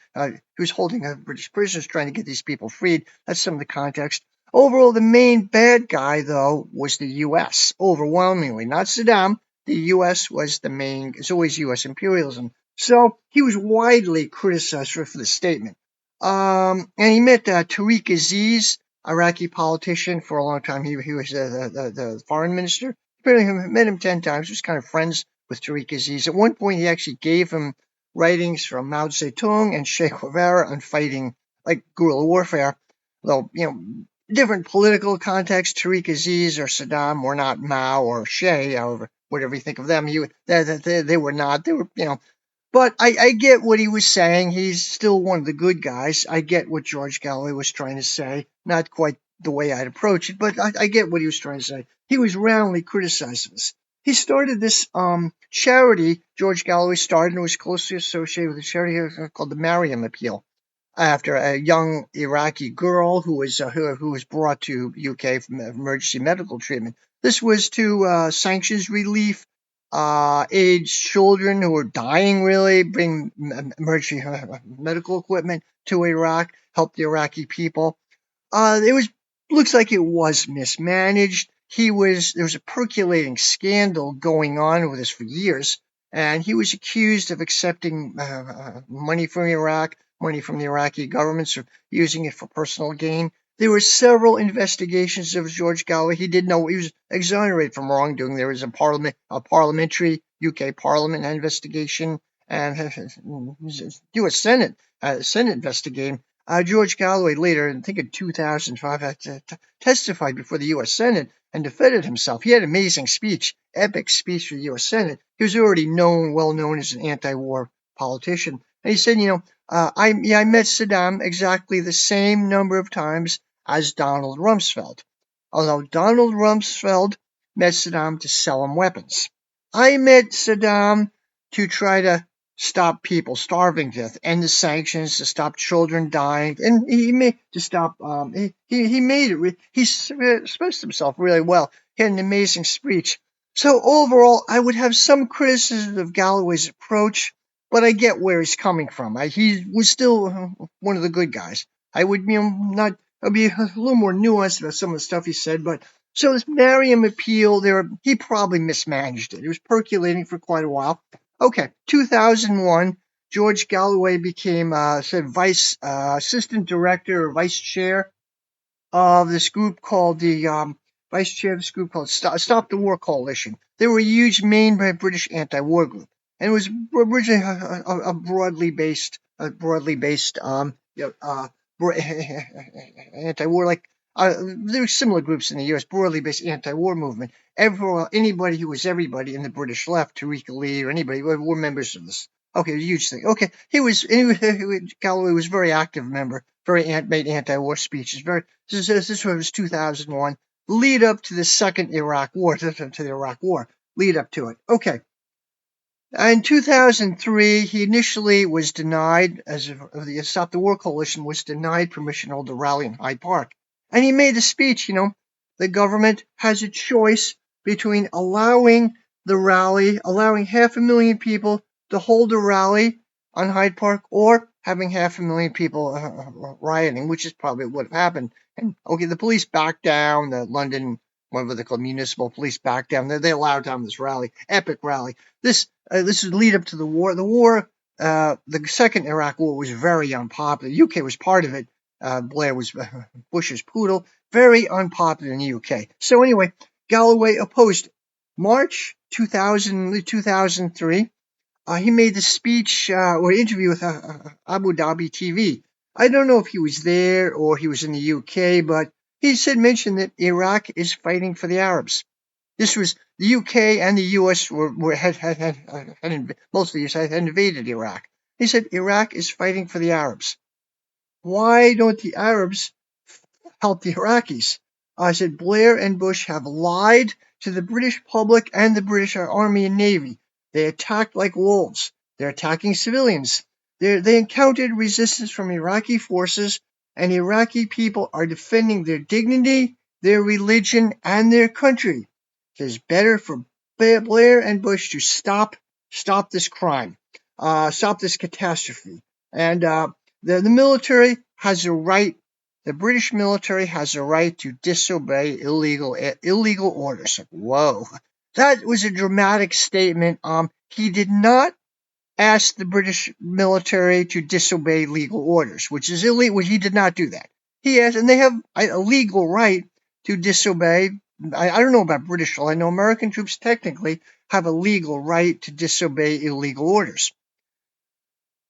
was holding British prisoners, trying to get these people freed. That's some of the context. Overall, the main bad guy, though, was the U.S. Overwhelmingly, not Saddam. The U.S. was the main. It's always U.S. imperialism. So he was widely criticized for the statement. And he met Tariq Aziz, Iraqi politician, for a long time. He was the foreign minister. Apparently, met him 10 times. He was kind of friends with Tariq Aziz. At one point, he actually gave him writings from Mao Zedong and Che Guevara on fighting, like guerrilla warfare. Though, different political context. Tariq Aziz or Saddam were not Mao or Che, however, whatever you think of them. They were not. They were, but I get what he was saying. He's still one of the good guys. I get what George Galloway was trying to say. Not quite the way I'd approach it, but I get what he was trying to say. He was roundly criticized this. He started this charity. George Galloway started and was closely associated with a charity called the Mariam Appeal, after a young Iraqi girl who was brought to UK for emergency medical treatment. This was to sanctions relief, aid children who were dying, really, bring emergency medical equipment to Iraq, help the Iraqi people. It was looks like it was mismanaged. There was a percolating scandal going on with this for years, and he was accused of accepting money from Iraq, money from the Iraqi governments, or using it for personal gain. There were several investigations of George Galloway. He did know he was exonerated from wrongdoing. There was a parliamentary UK Parliament investigation, and U.S. Senate investigating. George Galloway later, I think in 2005, had to testified before the U.S. Senate and defended himself. He had an amazing speech, epic speech for the U.S. Senate. He was already well known as an anti-war politician. And he said, I met Saddam exactly the same number of times as Donald Rumsfeld. Although Donald Rumsfeld met Saddam to sell him weapons. I met Saddam to try to stop people starving to death, end the sanctions, to stop children dying, and he made to stop. He made it. He expressed himself really well. He had an amazing speech. So overall, I would have some criticism of Galloway's approach, but I get where he's coming from. He was still one of the good guys. I would, not. I'd be a little more nuanced about some of the stuff he said, but So this Mariam appeal, he probably mismanaged it. It was percolating for quite a while. Okay, 2001, George Galloway became said vice assistant director or vice chair of this group called the vice chair of this group called Stop the War Coalition. They were a huge main British anti-war group, and it was originally a broadly based anti-war like. There were similar groups in the U.S. broadly based anti-war movement. Anybody who was everybody in the British left, Tariq Ali or anybody, were members of this. Okay, huge thing. Okay, Galloway was a very active member, made anti-war speeches, very this was 2001, lead up to the second Iraq War, to the Iraq War, lead up to it. Okay. In 2003, he initially was denied, as the Stop the War Coalition was denied permission to hold a rally in Hyde Park. And he made a speech, the government has a choice between allowing the rally, allowing 500,000 people to hold a rally on Hyde Park, or having 500,000 people rioting, which is probably what happened. And okay, the police backed down, the London, whatever they call municipal police backed down. They allowed down this rally, epic rally. This would lead up to the war. The second Iraq War was very unpopular. The UK was part of it. Blair was Bush's poodle, very unpopular in the UK. So anyway, Galloway opposed it. March 2003, he made the speech or interview with Abu Dhabi TV. I don't know if he was there or he was in the UK, but he mentioned that Iraq is fighting for the Arabs. This was the UK and the US most of the US had invaded Iraq. He said Iraq is fighting for the Arabs. Why don't the Arabs help the Iraqis? I said Blair and Bush have lied to the British public and the British Army and Navy. They attacked like wolves. They're attacking civilians. They encountered resistance from Iraqi forces, and Iraqi people are defending their dignity, their religion, and their country. It is better for Blair and Bush to stop this crime, stop this catastrophe. And the military has a right. The British military has a right to disobey illegal orders. Whoa, that was a dramatic statement. He did not ask the British military to disobey legal orders, which is illegal. He did not do that. He asked, and they have a legal right to disobey. I don't know about British law. I know American troops technically have a legal right to disobey illegal orders.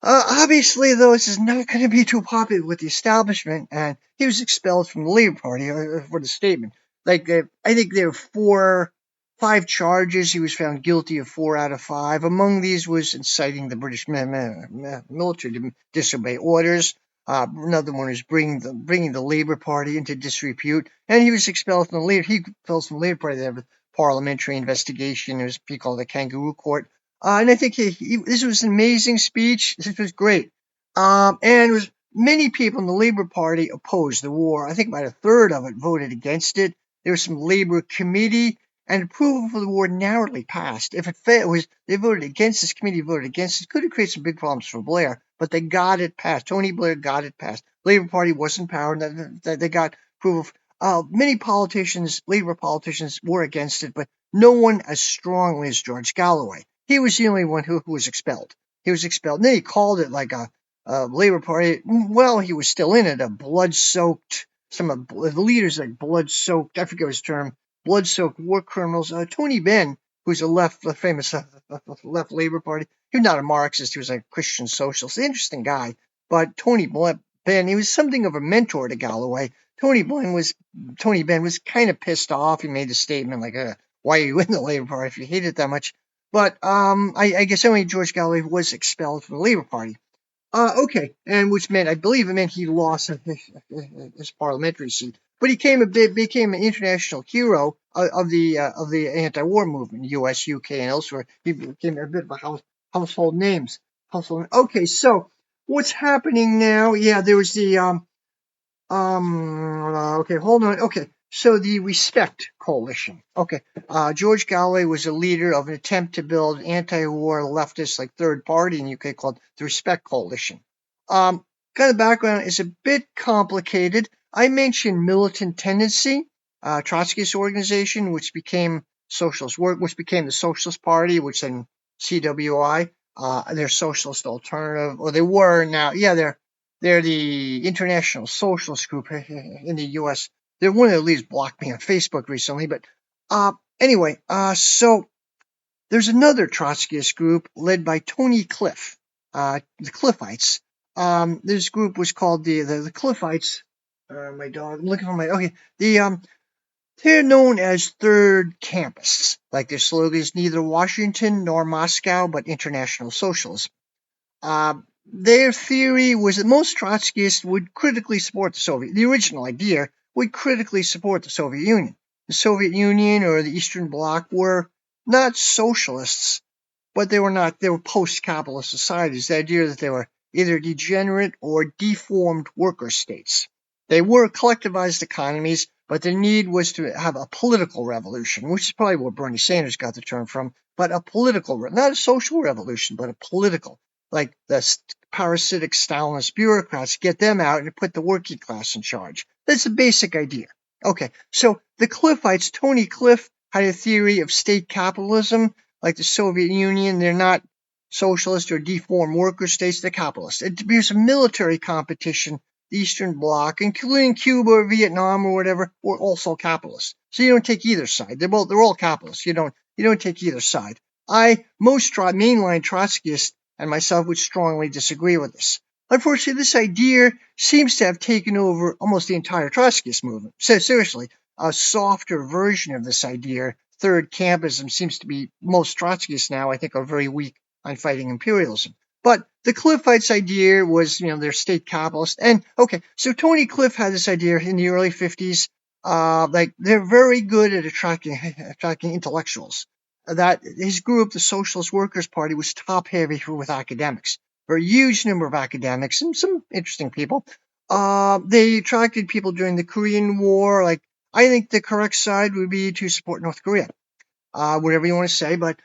Obviously, though, this is not going to be too popular with the establishment, and he was expelled from the Labour Party for the statement. I think there were 5 charges. He was found guilty of 4 out of 5. Among these was inciting the British military to disobey orders. Another one is bringing the Labour Party into disrepute, and he was expelled from the Labour Party. They have a parliamentary investigation. It was called the Kangaroo Court. And I think this was an amazing speech. This was great. And it was many people in the Labour Party opposed the war. I think about a third of it voted against it. There was some Labour committee, and approval for the war narrowly passed. If it failed, they voted against this committee, voted against it. Could have created some big problems for Blair, but they got it passed. Tony Blair got it passed. Labour Party wasn't power. They got approval. Many politicians, Labour politicians, were against it, but no one as strongly as George Galloway. He was the only one who was expelled. He was expelled. And then he called it like a Labour Party. Well, he was still in it. A blood-soaked. Some of the leaders like blood-soaked. I forget his term. Blood-soaked war criminals. Tony Benn, who's a famous left Labour Party. He was not a Marxist. He was a Christian socialist. Interesting guy. But Tony Benn, he was something of a mentor to Galloway. Tony Benn was kind of pissed off. He made a statement like, "Why are you in the Labour Party if you hate it that much?" But I guess only George Galloway was expelled from the Labour Party. Okay, and which meant, I believe it meant he lost his parliamentary seat. But he became an international hero of the anti-war movement, U.S., UK, and elsewhere. He became a bit of a household names. Okay, so what's happening now? Yeah, there was the okay, hold on. Okay, so the Respect Coalition. Okay, George Galloway was a leader of an attempt to build an anti-war leftist third party in the UK called the Respect Coalition. Kind of background is a bit complicated. I mentioned militant tendency. Trotskyist organization, which became which became the Socialist Party, which then CWI. They're socialist alternative, or they were now. Yeah, they're the International Socialist Group in the U.S. They're one of the leaders blocked me on Facebook recently, but anyway, so there's another Trotskyist group led by Tony Cliff, the Cliffites. This group was called the Cliffites. My dog. I'm looking for my okay. They're known as Third Campists. Like their slogan is neither Washington nor Moscow, but international socialism. Their theory was that most Trotskyists would critically support the original idea would critically support the Soviet Union. The Soviet Union or the Eastern Bloc were not socialists, but they were post-capitalist societies. The idea that they were either degenerate or deformed worker states. They were collectivized economies, but the need was to have a political revolution, which is probably where Bernie Sanders got the term from, but a political, not a social revolution, but a political. Like the parasitic Stalinist bureaucrats, get them out and put the working class in charge. That's the basic idea. Okay, so the Cliffites, Tony Cliff, had a theory of state capitalism like the Soviet Union. They're not socialist or deformed worker states, they're capitalist. There's a military competition, the Eastern Bloc, including Cuba or Vietnam or whatever, were also capitalist. So you don't take either side. They're all capitalists. You don't take either side. Most mainline Trotskyists and myself would strongly disagree with this. Unfortunately, this idea seems to have taken over almost the entire Trotskyist movement. So seriously, a softer version of this idea, third campism, seems to be most Trotskyists now, I think, are very weak on fighting imperialism. But the Cliffites' idea was, they're state capitalist. And okay, so Tony Cliff had this idea in the early 50s. Like they're very good at attracting intellectuals. That his group, the Socialist Workers' Party, was top heavy with academics. For a huge number of academics and some interesting people. They attracted people during the Korean War. Like, I think the correct side would be to support North Korea. Whatever you want to say, but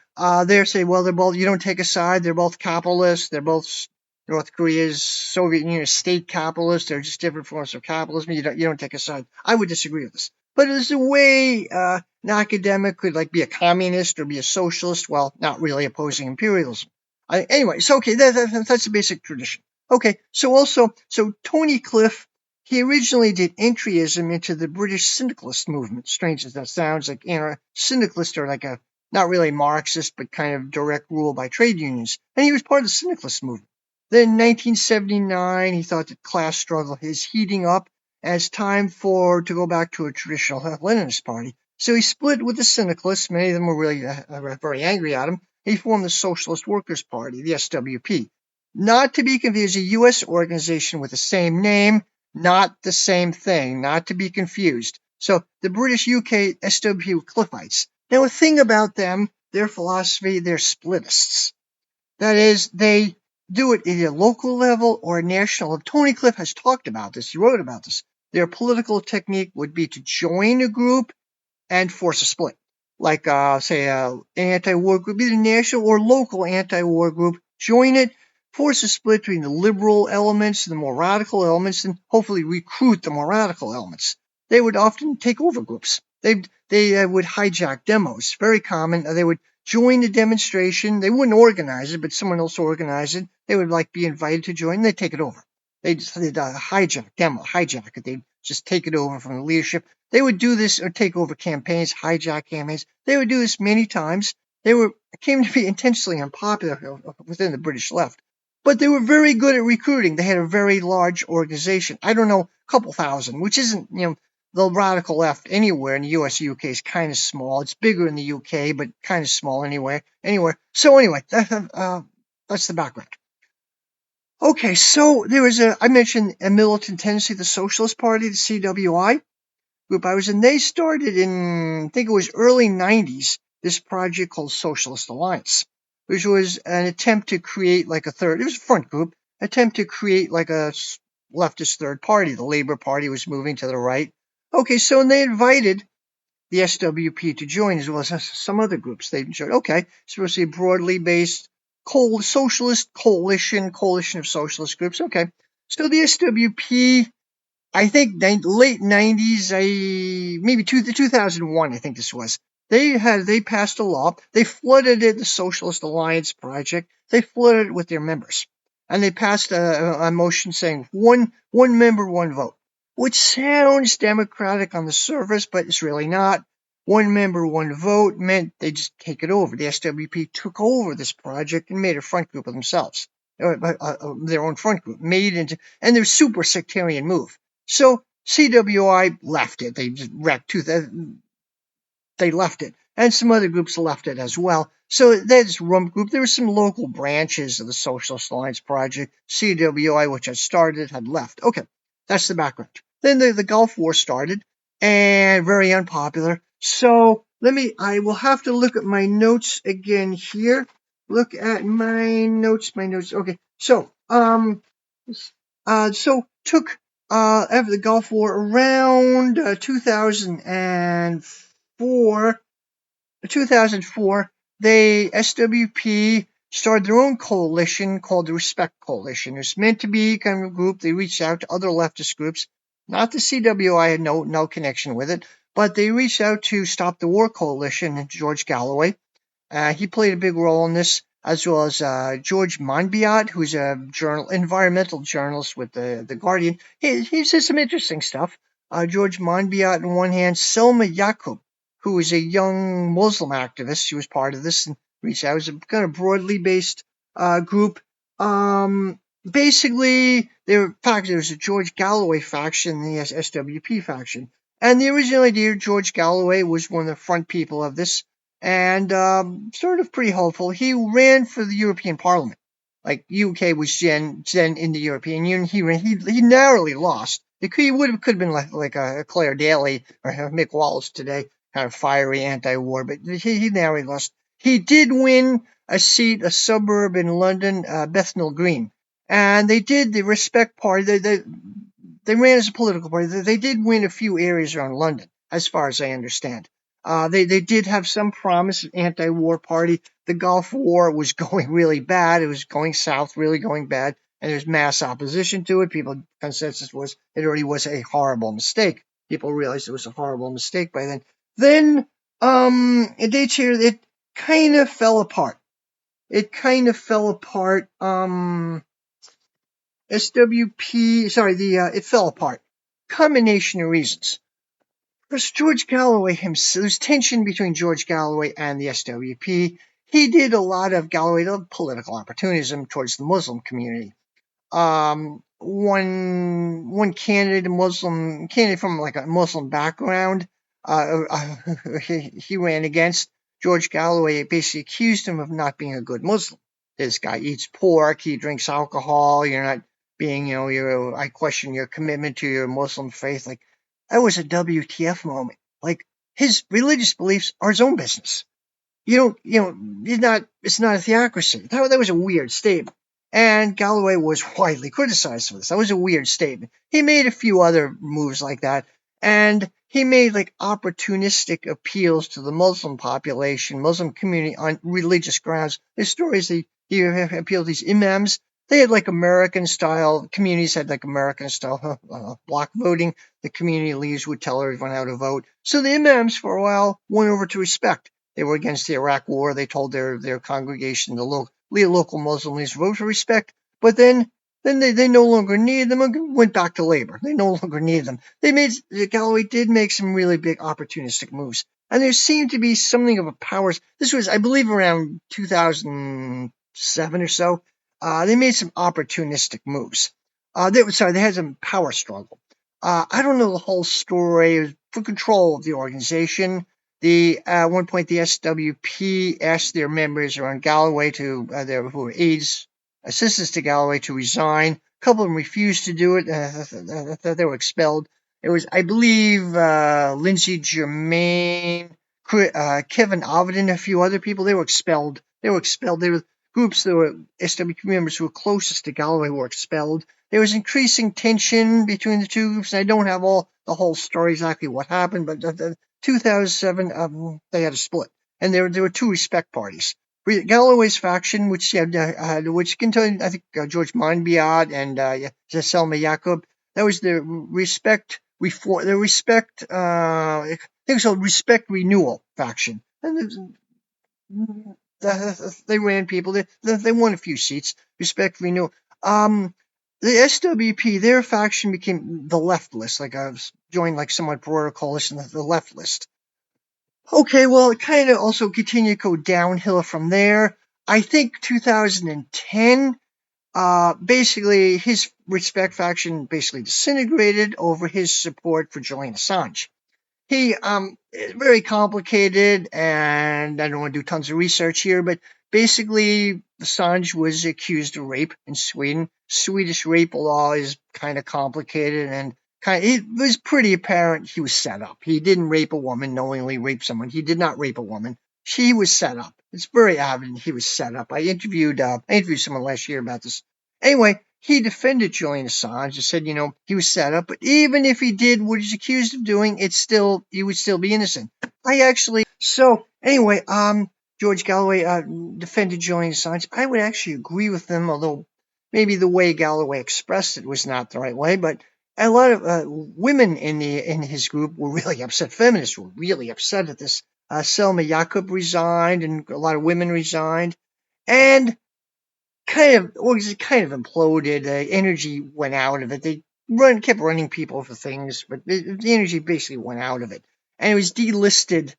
they say, well, they're both, you don't take a side, they're both capitalists, they're both North Korea's Soviet Union state capitalists, they're just different forms of capitalism, you don't take a side. I would disagree with this. But there's a way an academic could like be a communist or be a socialist while not really opposing imperialism. Anyway, so okay, that's the basic tradition. Okay, so Tony Cliff, he originally did entryism into the British syndicalist movement. Strange as that sounds, like syndicalists are like a not really Marxist, but kind of direct rule by trade unions. And he was part of the syndicalist movement. Then in 1979, he thought that class struggle is heating up and it's time to go back to a traditional Leninist party. So he split with the syndicalists. Many of them were really very angry at him. He formed the Socialist Workers' Party, the SWP. Not to be confused, a U.S. organization with the same name, not the same thing, not to be confused. So the British UK SWP were Cliffites. Now, a thing about them, their philosophy, they're splitists. That is, they do it at a local level or a national level. Tony Cliff has talked about this. He wrote about this. Their political technique would be to join a group and force a split. Like, say, an anti-war group, either national or local anti-war group, join it, force a split between the liberal elements and the more radical elements, and hopefully recruit the more radical elements. They would often take over groups. They would hijack demos. Very common. They would join the demonstration. They wouldn't organize it, but someone else organized it. They would be invited to join. And they'd take it over. They'd hijack it. They'd just take it over from the leadership. They would do this or take over campaigns, hijack campaigns. They would do this many times. They came to be intensely unpopular within the British left. But they were very good at recruiting. They had a very large organization. I don't know, a couple thousand, which isn't, the radical left anywhere in the US, UK is kind of small. It's bigger in the UK, but kind of small anywhere. So anyway, that's the background. Okay, so there was I mentioned a militant tendency, the Socialist Party, the CWI group I was in. They started in, I think it was early 90s, this project called Socialist Alliance, which was an attempt to create it was a front group, attempt to create like a leftist third party. The Labour Party was moving to the right. Okay, so they invited the SWP to join as well as some other groups. They showed, okay, it's supposed to be a broadly based socialist coalition of socialist groups. Okay, so the SWP I think late '90s, maybe 2001. I think this was. They passed a law. They flooded it, the Socialist Alliance Project. They flooded it with their members, and they passed a motion saying one member, one vote, which sounds democratic on the surface, but it's really not. One member, one vote meant they just take it over. The SWP took over this project and made a front group of themselves, their own front group, made into, and they're super sectarian move. So CWI left it. They wrecked they left it, and some other groups left it as well. So that's Rump Group. There were some local branches of the Socialist Alliance Project. CWI, which had started, had left. Okay, that's the background. Then the Gulf War started, and very unpopular. So I will have to look at my notes again here. Look at my notes. Okay, so took after the Gulf War around 2004, they SWP started their own coalition called the Respect Coalition. It was meant to be kind of a group. They reached out to other leftist groups. Not the CWI had no connection with it, but they reached out to Stop the War Coalition and George Galloway. He played a big role in this, as well as George Monbiot, who's a environmental journalist with the Guardian. He says some interesting stuff. George Monbiot on one hand, Selma Yaqub, who is a young Muslim activist. She was part of this and reached out. It was a kind of broadly based group. Basically, there was a George Galloway faction and the SWP faction. And the original idea, George Galloway was one of the front people of this, and sort of pretty hopeful. He ran for the European Parliament. Like UK was then in the European Union. He narrowly lost. He could have been like a Claire Daly or Mick Wallace today, kind of fiery anti-war, but he narrowly lost. He did win a seat, a suburb in London, Bethnal Green, and they did the Respect Party. They ran as a political party. They did win a few areas around London, as far as I understand. They did have some promise of anti-war party. The Gulf War was going really bad. It was going south, really going bad, and there's mass opposition to it. People consensus was it already was a horrible mistake. People realized it was a horrible mistake by then. Then it kind of fell apart. It kind of fell apart. It fell apart. Combination of reasons. There's George Galloway himself. There's tension between George Galloway and the SWP. He did a lot of political opportunism towards the Muslim community. One candidate, a Muslim candidate from like a Muslim background, he ran against George Galloway. Basically accused him of not being a good Muslim. This guy eats pork, he drinks alcohol. You're not being, I question your commitment to your Muslim faith. Like, that was a WTF moment. Like, his religious beliefs are his own business. It's not a theocracy. That was a weird statement. And Galloway was widely criticized for this. That was a weird statement. He made a few other moves like that. And he made like opportunistic appeals to the Muslim population, Muslim community on religious grounds. There's stories that he appealed to these imams. They had like American style, communities had like American style block voting. The community leaders would tell everyone how to vote. So the imams for a while went over to Respect. They were against the Iraq War. They told their congregation, the local Muslim leaders, vote for Respect. But then they no longer needed them and went back to labor. They no longer needed them. Galloway did make some really big opportunistic moves. And there seemed to be something of a power. This was, I believe, around 2007 or so. They made some opportunistic moves. They had some power struggle. I don't know the whole story. It was for control of the organization. At one point, the SWP asked their members around Galloway who were aides, assistants to Galloway, to resign. A couple of them refused to do it. They were expelled. It was, I believe, Lindsay Germain, Kevin Avedon, a few other people. They were expelled. They were groups that were SWP members who were closest to Galloway were expelled. There was increasing tension between the two groups. And I don't have the whole story exactly what happened, but 2007, they had a split, and there were two Respect parties. Galloway's faction, which contained, I think, George Monbiot and Selma Yaqub, That was the respect reform, the respect. I think it was called Respect Renewal faction, and they ran people. They won a few seats. Respect Renewal. Um, the SWP, their faction became the left list. Like I was joined like somewhat broader coalition, the left list. Okay, well, it kind of also continued to go downhill from there. I think 2010, basically his Respect faction basically disintegrated over his support for Julian Assange. He it's very complicated, and I don't want to do tons of research here, but basically Assange was accused of rape in Sweden. Swedish rape law is kind of complicated, and it was pretty apparent he was set up. He didn't rape a woman, knowingly rape someone. He did not rape a woman. She was set up. It's very evident he was set up. I interviewed someone last year about this. Anyway, he defended Julian Assange and said, he was set up, but even if he did what he's accused of doing, he would still be innocent. So anyway, George Galloway defended Julian Assange. I would actually agree with them, although maybe the way Galloway expressed it was not the right way. But a lot of women in his group were really upset. Feminists were really upset at this. Selma Jakub resigned, and a lot of women resigned, and kind of imploded. Energy went out of it. They kept running people for things, but the energy basically went out of it, and it was delisted.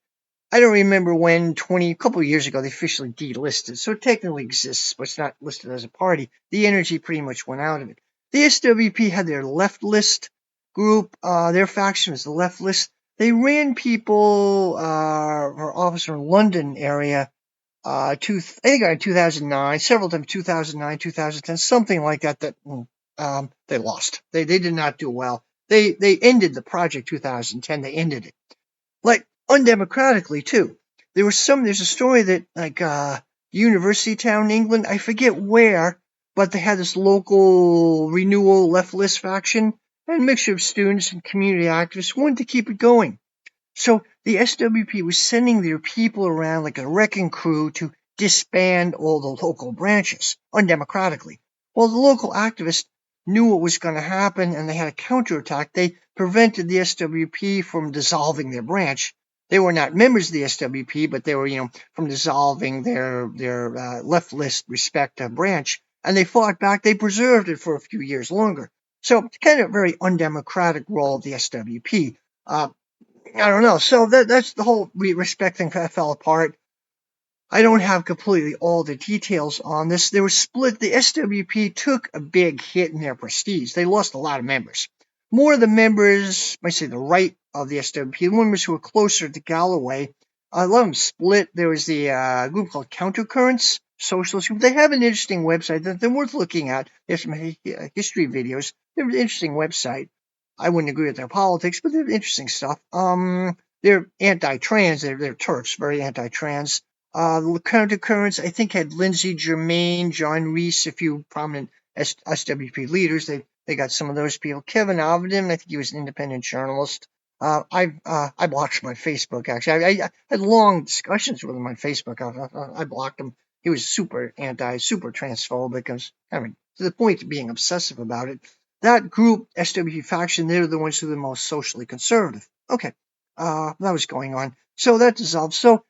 I don't remember when, a couple of years ago, they officially delisted. So it technically exists, but it's not listed as a party. The energy pretty much went out of it. The SWP had their left list group. Their faction was the left list. They ran people for office in the London area. I think in 2009, several times, 2009, 2010, something like that. They lost. They did not do well. They ended the project 2010. They ended it, like, undemocratically too. There's a story that, like, university town in England, I forget where, but they had this local renewal left list faction, and a mixture of students and community activists wanted to keep it going. So the SWP was sending their people around like a wrecking crew to disband all the local branches undemocratically. Well, the local activists knew what was going to happen, and they had a counterattack. They prevented the SWP from dissolving their branch. They were not members of the SWP, but they were, from dissolving their left list Respect branch. And they fought back. They preserved it for a few years longer. So it's kind of a very undemocratic role of the SWP. I don't know. So that's the whole Respect thing fell apart. I don't have completely all the details on this. They were split. The SWP took a big hit in their prestige. They lost a lot of members. More of the members, I might say the right of the SWP, the members who were closer to Galloway, a lot of them split. There was the group called Countercurrents, socialist group. They have an interesting website that they're worth looking at. They have some history videos. They have an interesting website. I wouldn't agree with their politics, but they're interesting stuff. They're anti-trans. They're Turks, very anti-trans. The Countercurrents, I think, had Lindsay Germain, John Reese, a few prominent SWP leaders. They got some of those people. Kevin Avdin, I think he was an independent journalist. I blocked him on Facebook, actually. I had long discussions with him on Facebook. I blocked him. He was super super transphobic. I mean, to the point of being obsessive about it. That group, SWP faction, they're the ones who are the most socially conservative. Okay, that was going on. So that dissolved. So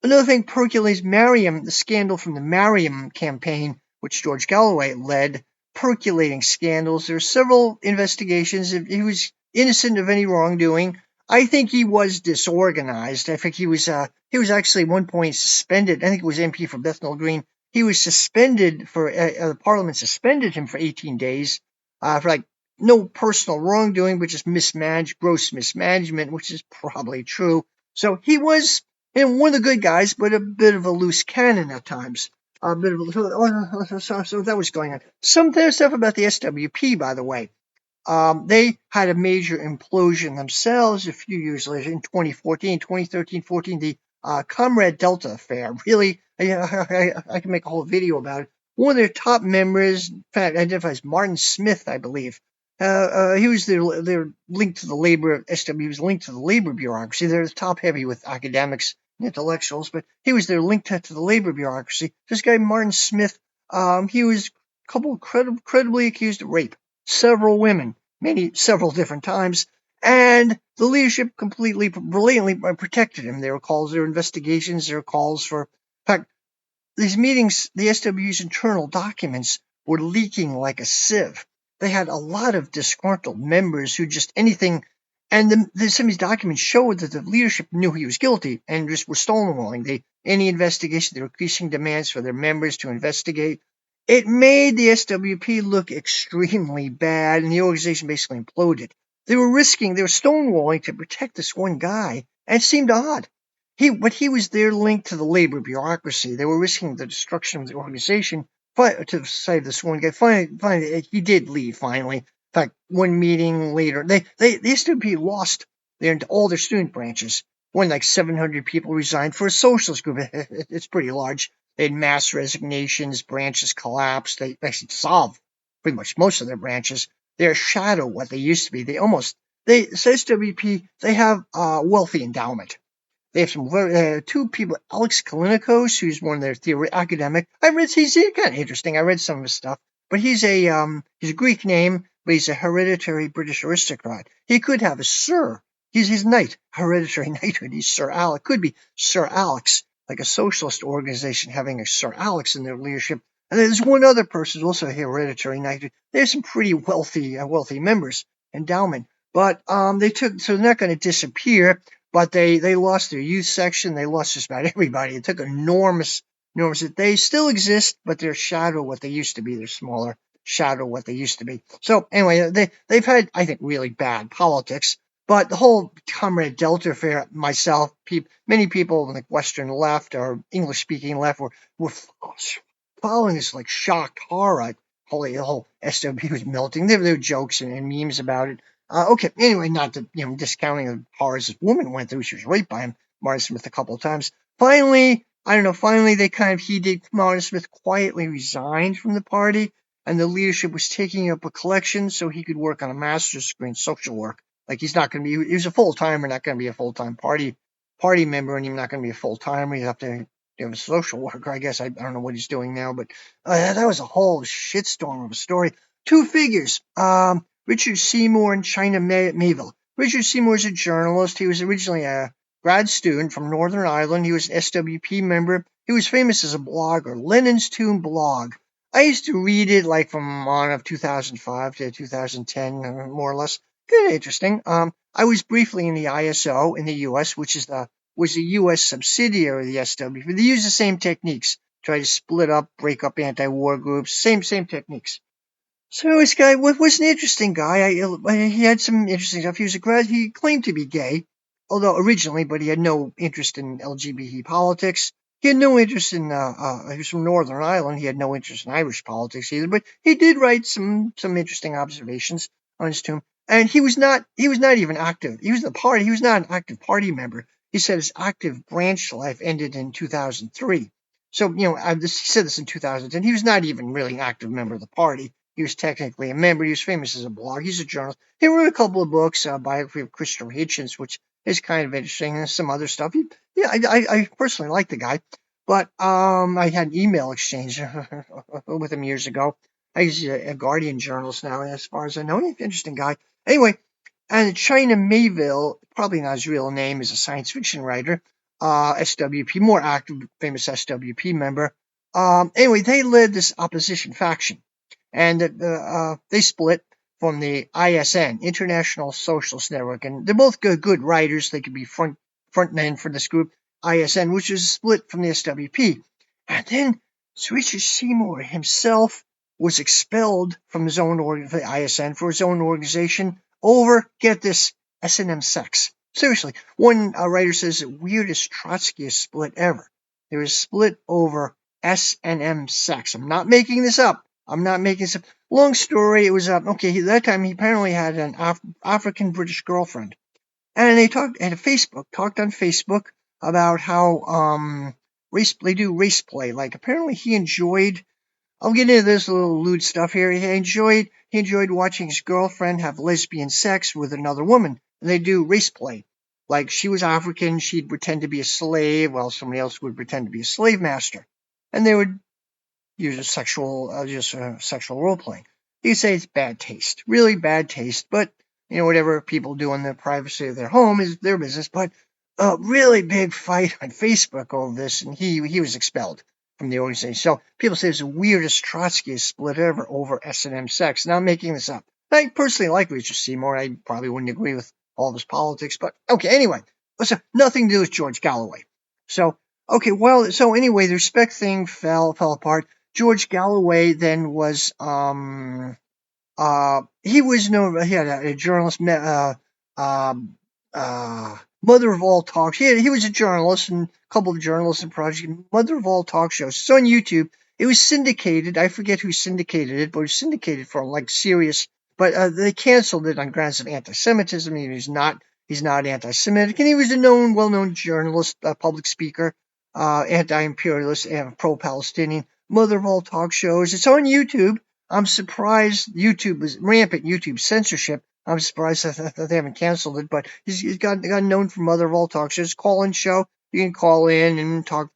another thing percolates, Mariam, the scandal from the Mariam campaign, which George Galloway led, percolating scandals. There are several investigations. If he was innocent of any wrongdoing, I think he was disorganized. I think he was actually at one point suspended. I think it was MP for Bethnal Green. He was suspended for the Parliament suspended him for 18 days for like no personal wrongdoing, but just gross mismanagement, which is probably true. So he was one of the good guys, but a bit of a loose cannon at times. A bit of so that was going on. Some stuff about the SWP, by the way. They had a major implosion themselves a few years later in 2013, 14, the Comrade Delta affair. Really, I can make a whole video about it. One of their top members, in fact, identifies Martin Smith, I believe. He was they're linked to the labor, SW was linked to the labor bureaucracy. They're top heavy with academics and intellectuals, but he was there linked to the labor bureaucracy. This guy, Martin Smith, he was credibly accused of rape several women. several different times, and the leadership completely, brilliantly protected him. There were calls, there were investigations, there were calls for. In fact, these meetings, the SW's internal documents were leaking like a sieve. They had a lot of disgruntled members who just anything, and some of these documents showed that the leadership knew he was guilty and just were stonewalling. Any investigation, they were increasing demands for their members to investigate. It made the SWP look extremely bad, and the organization basically imploded. They were stonewalling to protect this one guy, and it seemed odd. But he was there linked to the labor bureaucracy. They were risking the destruction of the organization to save this one guy. Finally, he did leave. Finally, in fact, one meeting later, the SWP lost all their student branches. When like 700 people resigned for a socialist group. It's pretty large. They had mass resignations. Branches collapsed. They actually dissolved pretty much most of their branches. They're a shadow of what they used to be. SWP. They have a wealthy endowment. They have two people, Alex Kalinikos, who's one of their academic. He's kind of interesting. I read some of his stuff, but he's a Greek name, but he's a hereditary British aristocrat. He could have a Sir. He's his knight, hereditary knighthood. He's Sir Alex. Could be Sir Alex, like a socialist organization having a Sir Alex in their leadership. And there's one other person who's also a hereditary knighthood. There's some pretty wealthy members, endowment. But so they're not going to disappear. But they lost their youth section. They lost just about everybody. It took enormous. They still exist, but they're shadow what they used to be. They're smaller shadow what they used to be. So anyway, they've had, I think, really bad politics. But the whole Comrade Delta affair, myself, many people on the Western left or English-speaking left were following this like shocked horror. The whole SWP was melting. There were jokes and memes about it. Okay, anyway, not to, discounting the horrors this woman went through. She was raped by him, Martin Smith, a couple of times. Finally, Martin Smith quietly resigned from the party, and the leadership was taking up a collection so he could work on a master's degree in social work. Like he was a full-timer, not going to be a full-time party member, and he's not going to be a full-timer. He's up to have a social worker, I guess. I don't know what he's doing now, but that was a whole shitstorm of a story. Two figures. Richard Seymour and China Mayville. Richard Seymour is a journalist. He was originally a grad student from Northern Ireland. He was an SWP member. He was famous as a blogger, Lenin's Tomb blog. I used to read it like from 2005 to 2010, more or less. Kind of interesting. I was briefly in the ISO in the U.S., which was a U.S. subsidiary of the SWP. They use the same techniques. Try to split up, break up anti-war groups. Same techniques. So this guy was an interesting guy. He had some interesting stuff. He was a grad. He claimed to be gay, although originally, but he had no interest in LGBT politics. He had no interest in. He was from Northern Ireland. He had no interest in Irish politics either. But he did write some interesting observations on his tomb. And he was not even active. He was in the party. He was not an active party member. He said his active branch life ended in 2003. So he said this in 2010. He was not even really an active member of the party. He was technically a member. He was famous as a blogger. He's a journalist. He wrote a couple of books, biography of Christopher Hitchens, which is kind of interesting, and some other stuff. I personally like the guy, but I had an email exchange with him years ago. He's a Guardian journalist now, as far as I know. He's an interesting guy. Anyway, and China Mayville, probably not his real name, is a science fiction writer, SWP, more active, famous SWP member. Anyway, they led this opposition faction. And they split from the ISN, International Socialist Network, and they're both good writers. They could be front men for this group, ISN, which is split from the SWP. And then Richard Seymour himself was expelled from his own ISN for his own organization over, get this, S&M sex. Seriously, one writer says the weirdest Trotskyist split ever. There was a split over S&M sex. I'm not making this up. Long story, it was okay. That time he apparently had an African British girlfriend, and they talked on Facebook about how they do race play. Like apparently he enjoyed. I'll get into this little lewd stuff here. He enjoyed watching his girlfriend have lesbian sex with another woman, and they do race play. Like she was African, she'd pretend to be a slave, while somebody else would pretend to be a slave master, and they would use sexual role playing. You could say it's bad taste, really bad taste. But whatever people do in the privacy of their home is their business. But a really big fight on Facebook over this, and he was expelled from the organization. So people say it's the weirdest Trotskyist split ever over S&M sex. Now I'm making this up. I personally like Richard Seymour. I probably wouldn't agree with all of his politics, but okay. Anyway, so nothing to do with George Galloway. So okay, well, so anyway, the respect thing fell apart. George Galloway then was he was known. He had a journalist, um, mother of all talk. He was a journalist and a couple of journalists and projects. Mother of all talk shows. It's on YouTube. It was syndicated. I forget who syndicated it, but it was syndicated for like serious. But they canceled it on grounds of anti-Semitism. He's not anti-Semitic, and he was a well-known journalist, public speaker, anti-imperialist, and pro-Palestinian. Mother of all talk shows. It's on YouTube. I'm surprised YouTube was rampant YouTube censorship. I'm surprised that they haven't canceled it, but he's got known for Mother of All Talk shows. Call-in show. You can call in and talk.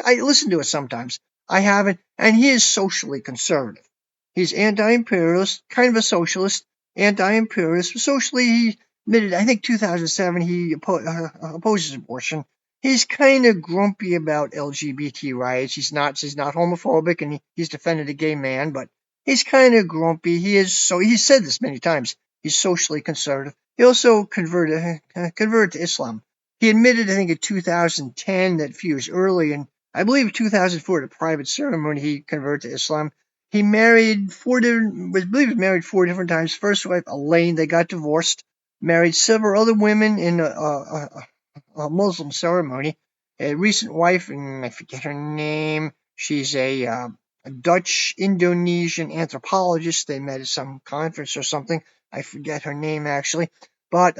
I listen to it sometimes. I haven't, and he is socially conservative. He's anti-imperialist, kind of a socialist, anti-imperialist. Socially, he admitted, I think 2007, he opposes abortion. He's kind of grumpy about LGBT rights. He's not homophobic, and he's defended a gay man, but he's kind of grumpy. He's said this many times. He's socially conservative. He also converted to Islam. He admitted, I think, in 2010 that a few years early, and I believe in 2004 at a private ceremony, he converted to Islam. He married married 4 different times. First wife, Elaine, they got divorced. Married several other women in a Muslim ceremony. A recent wife, and I forget her name. She's a Dutch Indonesian anthropologist. They met at some conference or something. I forget her name actually. But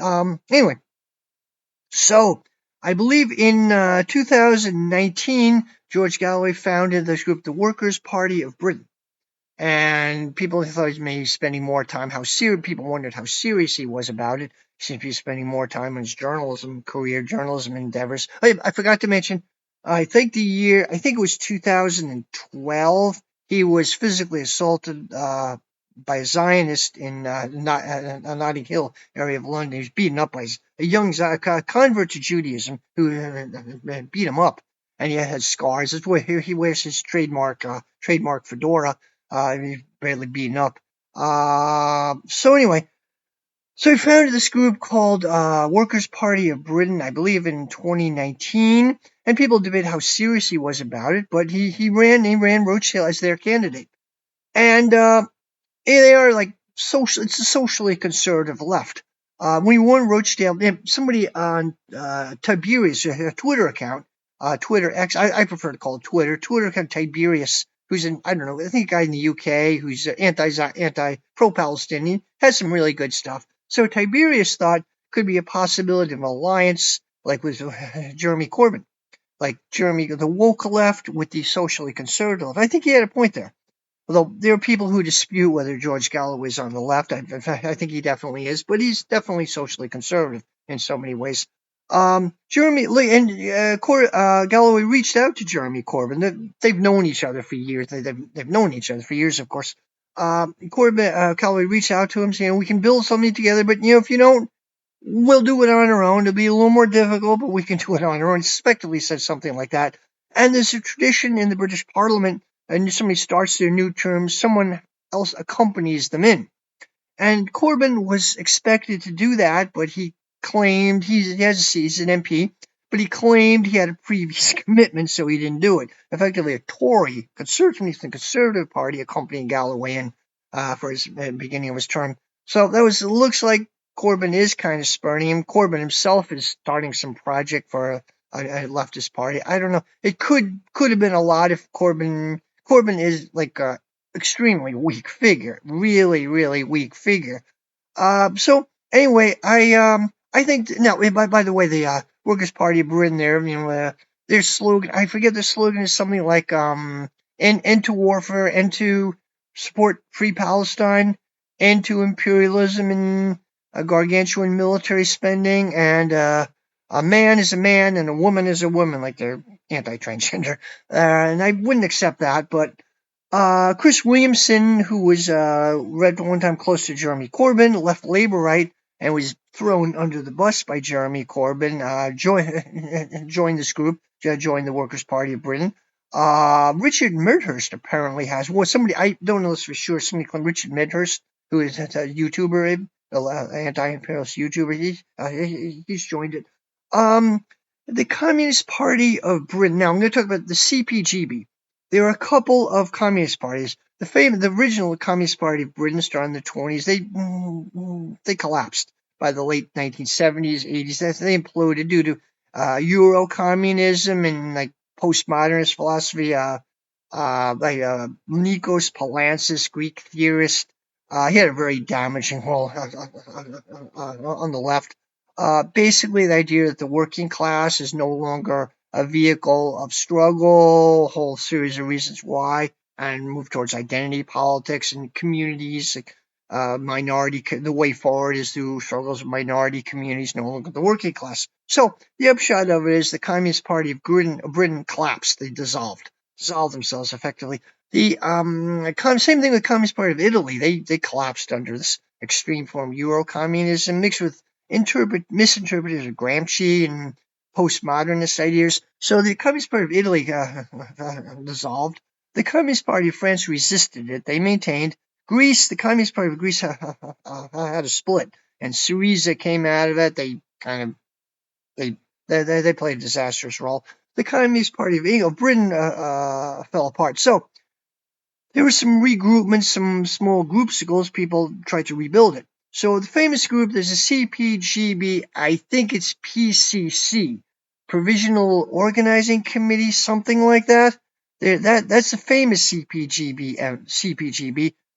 anyway, so I believe in 2019, George Galloway founded this group, the Workers' Party of Britain. And people thought he may be spending more time. People wondered how serious he was about it. He seemed to be spending more time on his journalism endeavors. I forgot to mention, I think it was 2012, he was physically assaulted by a Zionist in Notting Hill area of London. He was beaten up by a young convert to Judaism who beat him up, and he had scars. That's why he wears his trademark fedora. He's badly beaten up. So anyway, so he founded this group called Workers' Party of Britain, I believe in 2019, and people debate how serious he was about it, but he ran Rochdale as their candidate. And they are like it's a socially conservative left. When he won Rochdale, somebody on Tiberius, a Twitter account, Twitter X, I prefer to call it Twitter account Tiberius, who's I don't know, I think a guy in the UK who's pro-Palestinian, has some really good stuff. So Tiberius thought could be a possibility of an alliance, like with Jeremy Corbyn, like the woke left with the socially conservative. I think he had a point there. Although there are people who dispute whether George Galloway is on the left. I think he definitely is, but he's definitely socially conservative in so many ways. Jeremy Lee and Galloway reached out to Jeremy Corbyn. They've known each other for years. They've known each other for years, of course. Galloway reached out to him saying, "We can build something together, but if you don't, we'll do it on our own. It'll be a little more difficult, but we can do it on our own." Suspectively said something like that. And there's a tradition in the British Parliament, and somebody starts their new term, someone else accompanies them in. And Corbyn was expected to do that, but he claimed he's an MP, but he claimed he had a previous commitment, so he didn't do it. Effectively, a Tory, certainly the Conservative Party, accompanying Galloway in for his beginning of his term. So it looks like Corbyn is kind of spurning him. Corbyn himself is starting some project for a leftist party. I don't know. It could have been a lot if Corbyn is like a extremely weak figure, really, really weak figure. So anyway, I think now. By the way, the Workers' Party of Britain, their slogan, I forget the slogan, is something like end to warfare, end to support free Palestine, end to imperialism and gargantuan military spending, and a man is a man and a woman is a woman, like they're anti-transgender, and I wouldn't accept that, but Chris Williamson, who was read one time close to Jeremy Corbyn, left Labour right and was thrown under the bus by Jeremy Corbyn. Joined this group, joined the Workers' Party of Britain. Richard Medhurst apparently has. Well, somebody, I don't know this for sure. Somebody called Richard Medhurst, who is a YouTuber, anti-imperialist YouTuber. He's joined it. The Communist Party of Britain. Now I'm going to talk about the CPGB. There are a couple of communist parties. The original Communist Party of Britain started in the 20s. They collapsed by the late 1970s, 80s. They imploded due to Euro communism and like postmodernist philosophy. Nikos Palantzis, Greek theorist. He had a very damaging role on the left. Basically, the idea that the working class is no longer a vehicle of struggle, a whole series of reasons why, and move towards identity politics and communities. Like, the way forward is through struggles of minority communities, no longer the working class. So the upshot of it is the Communist Party of Britain collapsed. They dissolved themselves effectively. The same thing with the Communist Party of Italy. They collapsed under this extreme form of Euro communism mixed with misinterpreted Gramsci and postmodernist ideas. So the Communist Party of Italy dissolved. The Communist Party of France resisted it. They maintained. Greece, the Communist Party of Greece had a split, and Syriza came out of it. They kind of they played a disastrous role. The Communist Party of Britain fell apart. So there were some regroupments, some small groupsicles. People tried to rebuild it. So the famous group, there's a CPGB, I think it's PCC, Provisional Organizing Committee, something like that. That's the famous CPGB.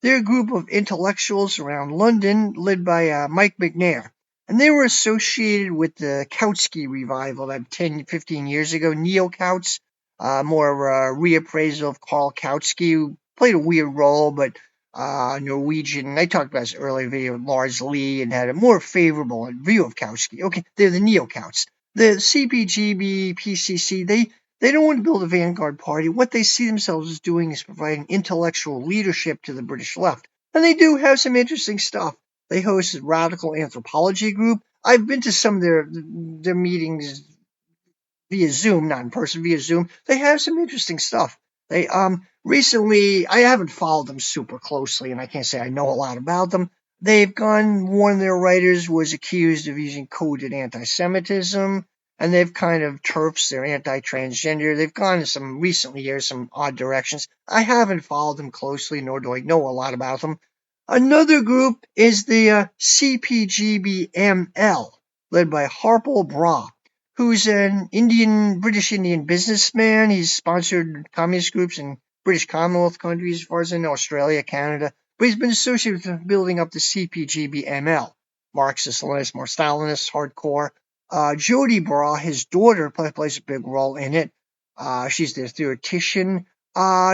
They're a group of intellectuals around London, led by Mike McNair. And they were associated with the Kautsky revival about 10, 15 years ago, Neo-Kauts, more of a reappraisal of Karl Kautsky, who played a weird role, but Norwegian. I talked about this earlier video with Lars Lee and had a more favorable view of Kautsky. Okay, they're the Neo-Kauts. The CPGB, PCC, they don't want to build a vanguard party. What they see themselves as doing is providing intellectual leadership to the British left. And they do have some interesting stuff. They host a radical anthropology group. I've been to some of their meetings via Zoom, not in person, via Zoom. They have some interesting stuff. They recently, I haven't followed them super closely, and I can't say I know a lot about them. One of their writers was accused of using coded anti-Semitism, and they've kind of turfs, they're anti-transgender. They've gone in some recently years, some odd directions. I haven't followed them closely, nor do I know a lot about them. Another group is the CPGBML, led by Harpal Bra, who's an British Indian businessman. He's sponsored communist groups in British Commonwealth countries, as far as I know, Australia, Canada. But he's been associated with building up the CPGB-ML, Marxist, Leninist, more Stalinist, hardcore. Jodi Bra, his daughter, plays a big role in it. She's the theoretician.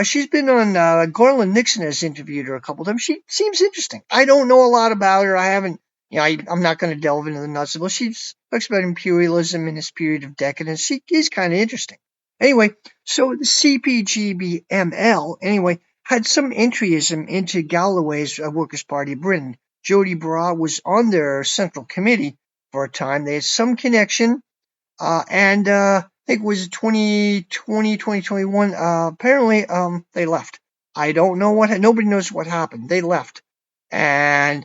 She's been on, Garland Nixon has interviewed her a couple times. She seems interesting. I don't know a lot about her. I haven't, I'm not going to delve into the nuts, but she talks about imperialism in this period of decadence. She is kind of interesting. Anyway, so the CPGB-ML, had some entryism into Galloway's Workers' Party of Britain. Jodi Bra was on their central committee for a time. They had some connection, and I think it was 2020, 2021. Apparently, they left. I don't know nobody knows what happened. They left. And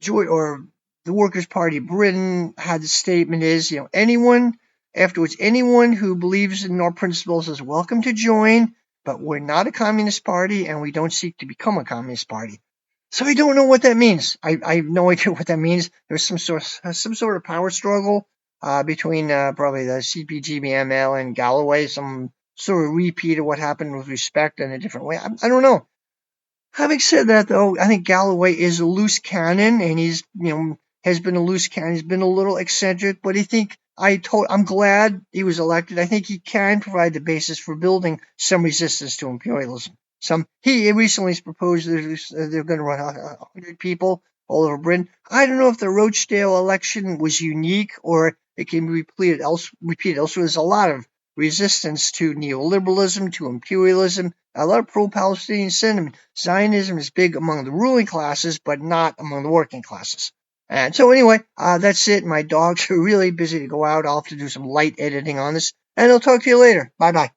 the Workers' Party of Britain had the statement is, anyone who believes in our principles is welcome to join, but we're not a communist party and we don't seek to become a communist party. So I don't know what that means. I have no idea what that means. There's some sort of power struggle between probably the CPGBML and Galloway, some sort of repeat of what happened with Respect in a different way. I don't know. Having said that, though, I think Galloway is a loose cannon, and has been a loose cannon. He's been a little eccentric, but I'm glad he was elected. I think he can provide the basis for building some resistance to imperialism. He recently proposed they're going to run 100 people all over Britain. I don't know if the Rochdale election was unique or it can be repeated elsewhere. There's a lot of resistance to neoliberalism, to imperialism, a lot of pro-Palestinian sentiment. Zionism is big among the ruling classes, but not among the working classes. And so anyway, that's it. My dogs are really busy to go out. I'll have to do some light editing on this, and I'll talk to you later. Bye-bye.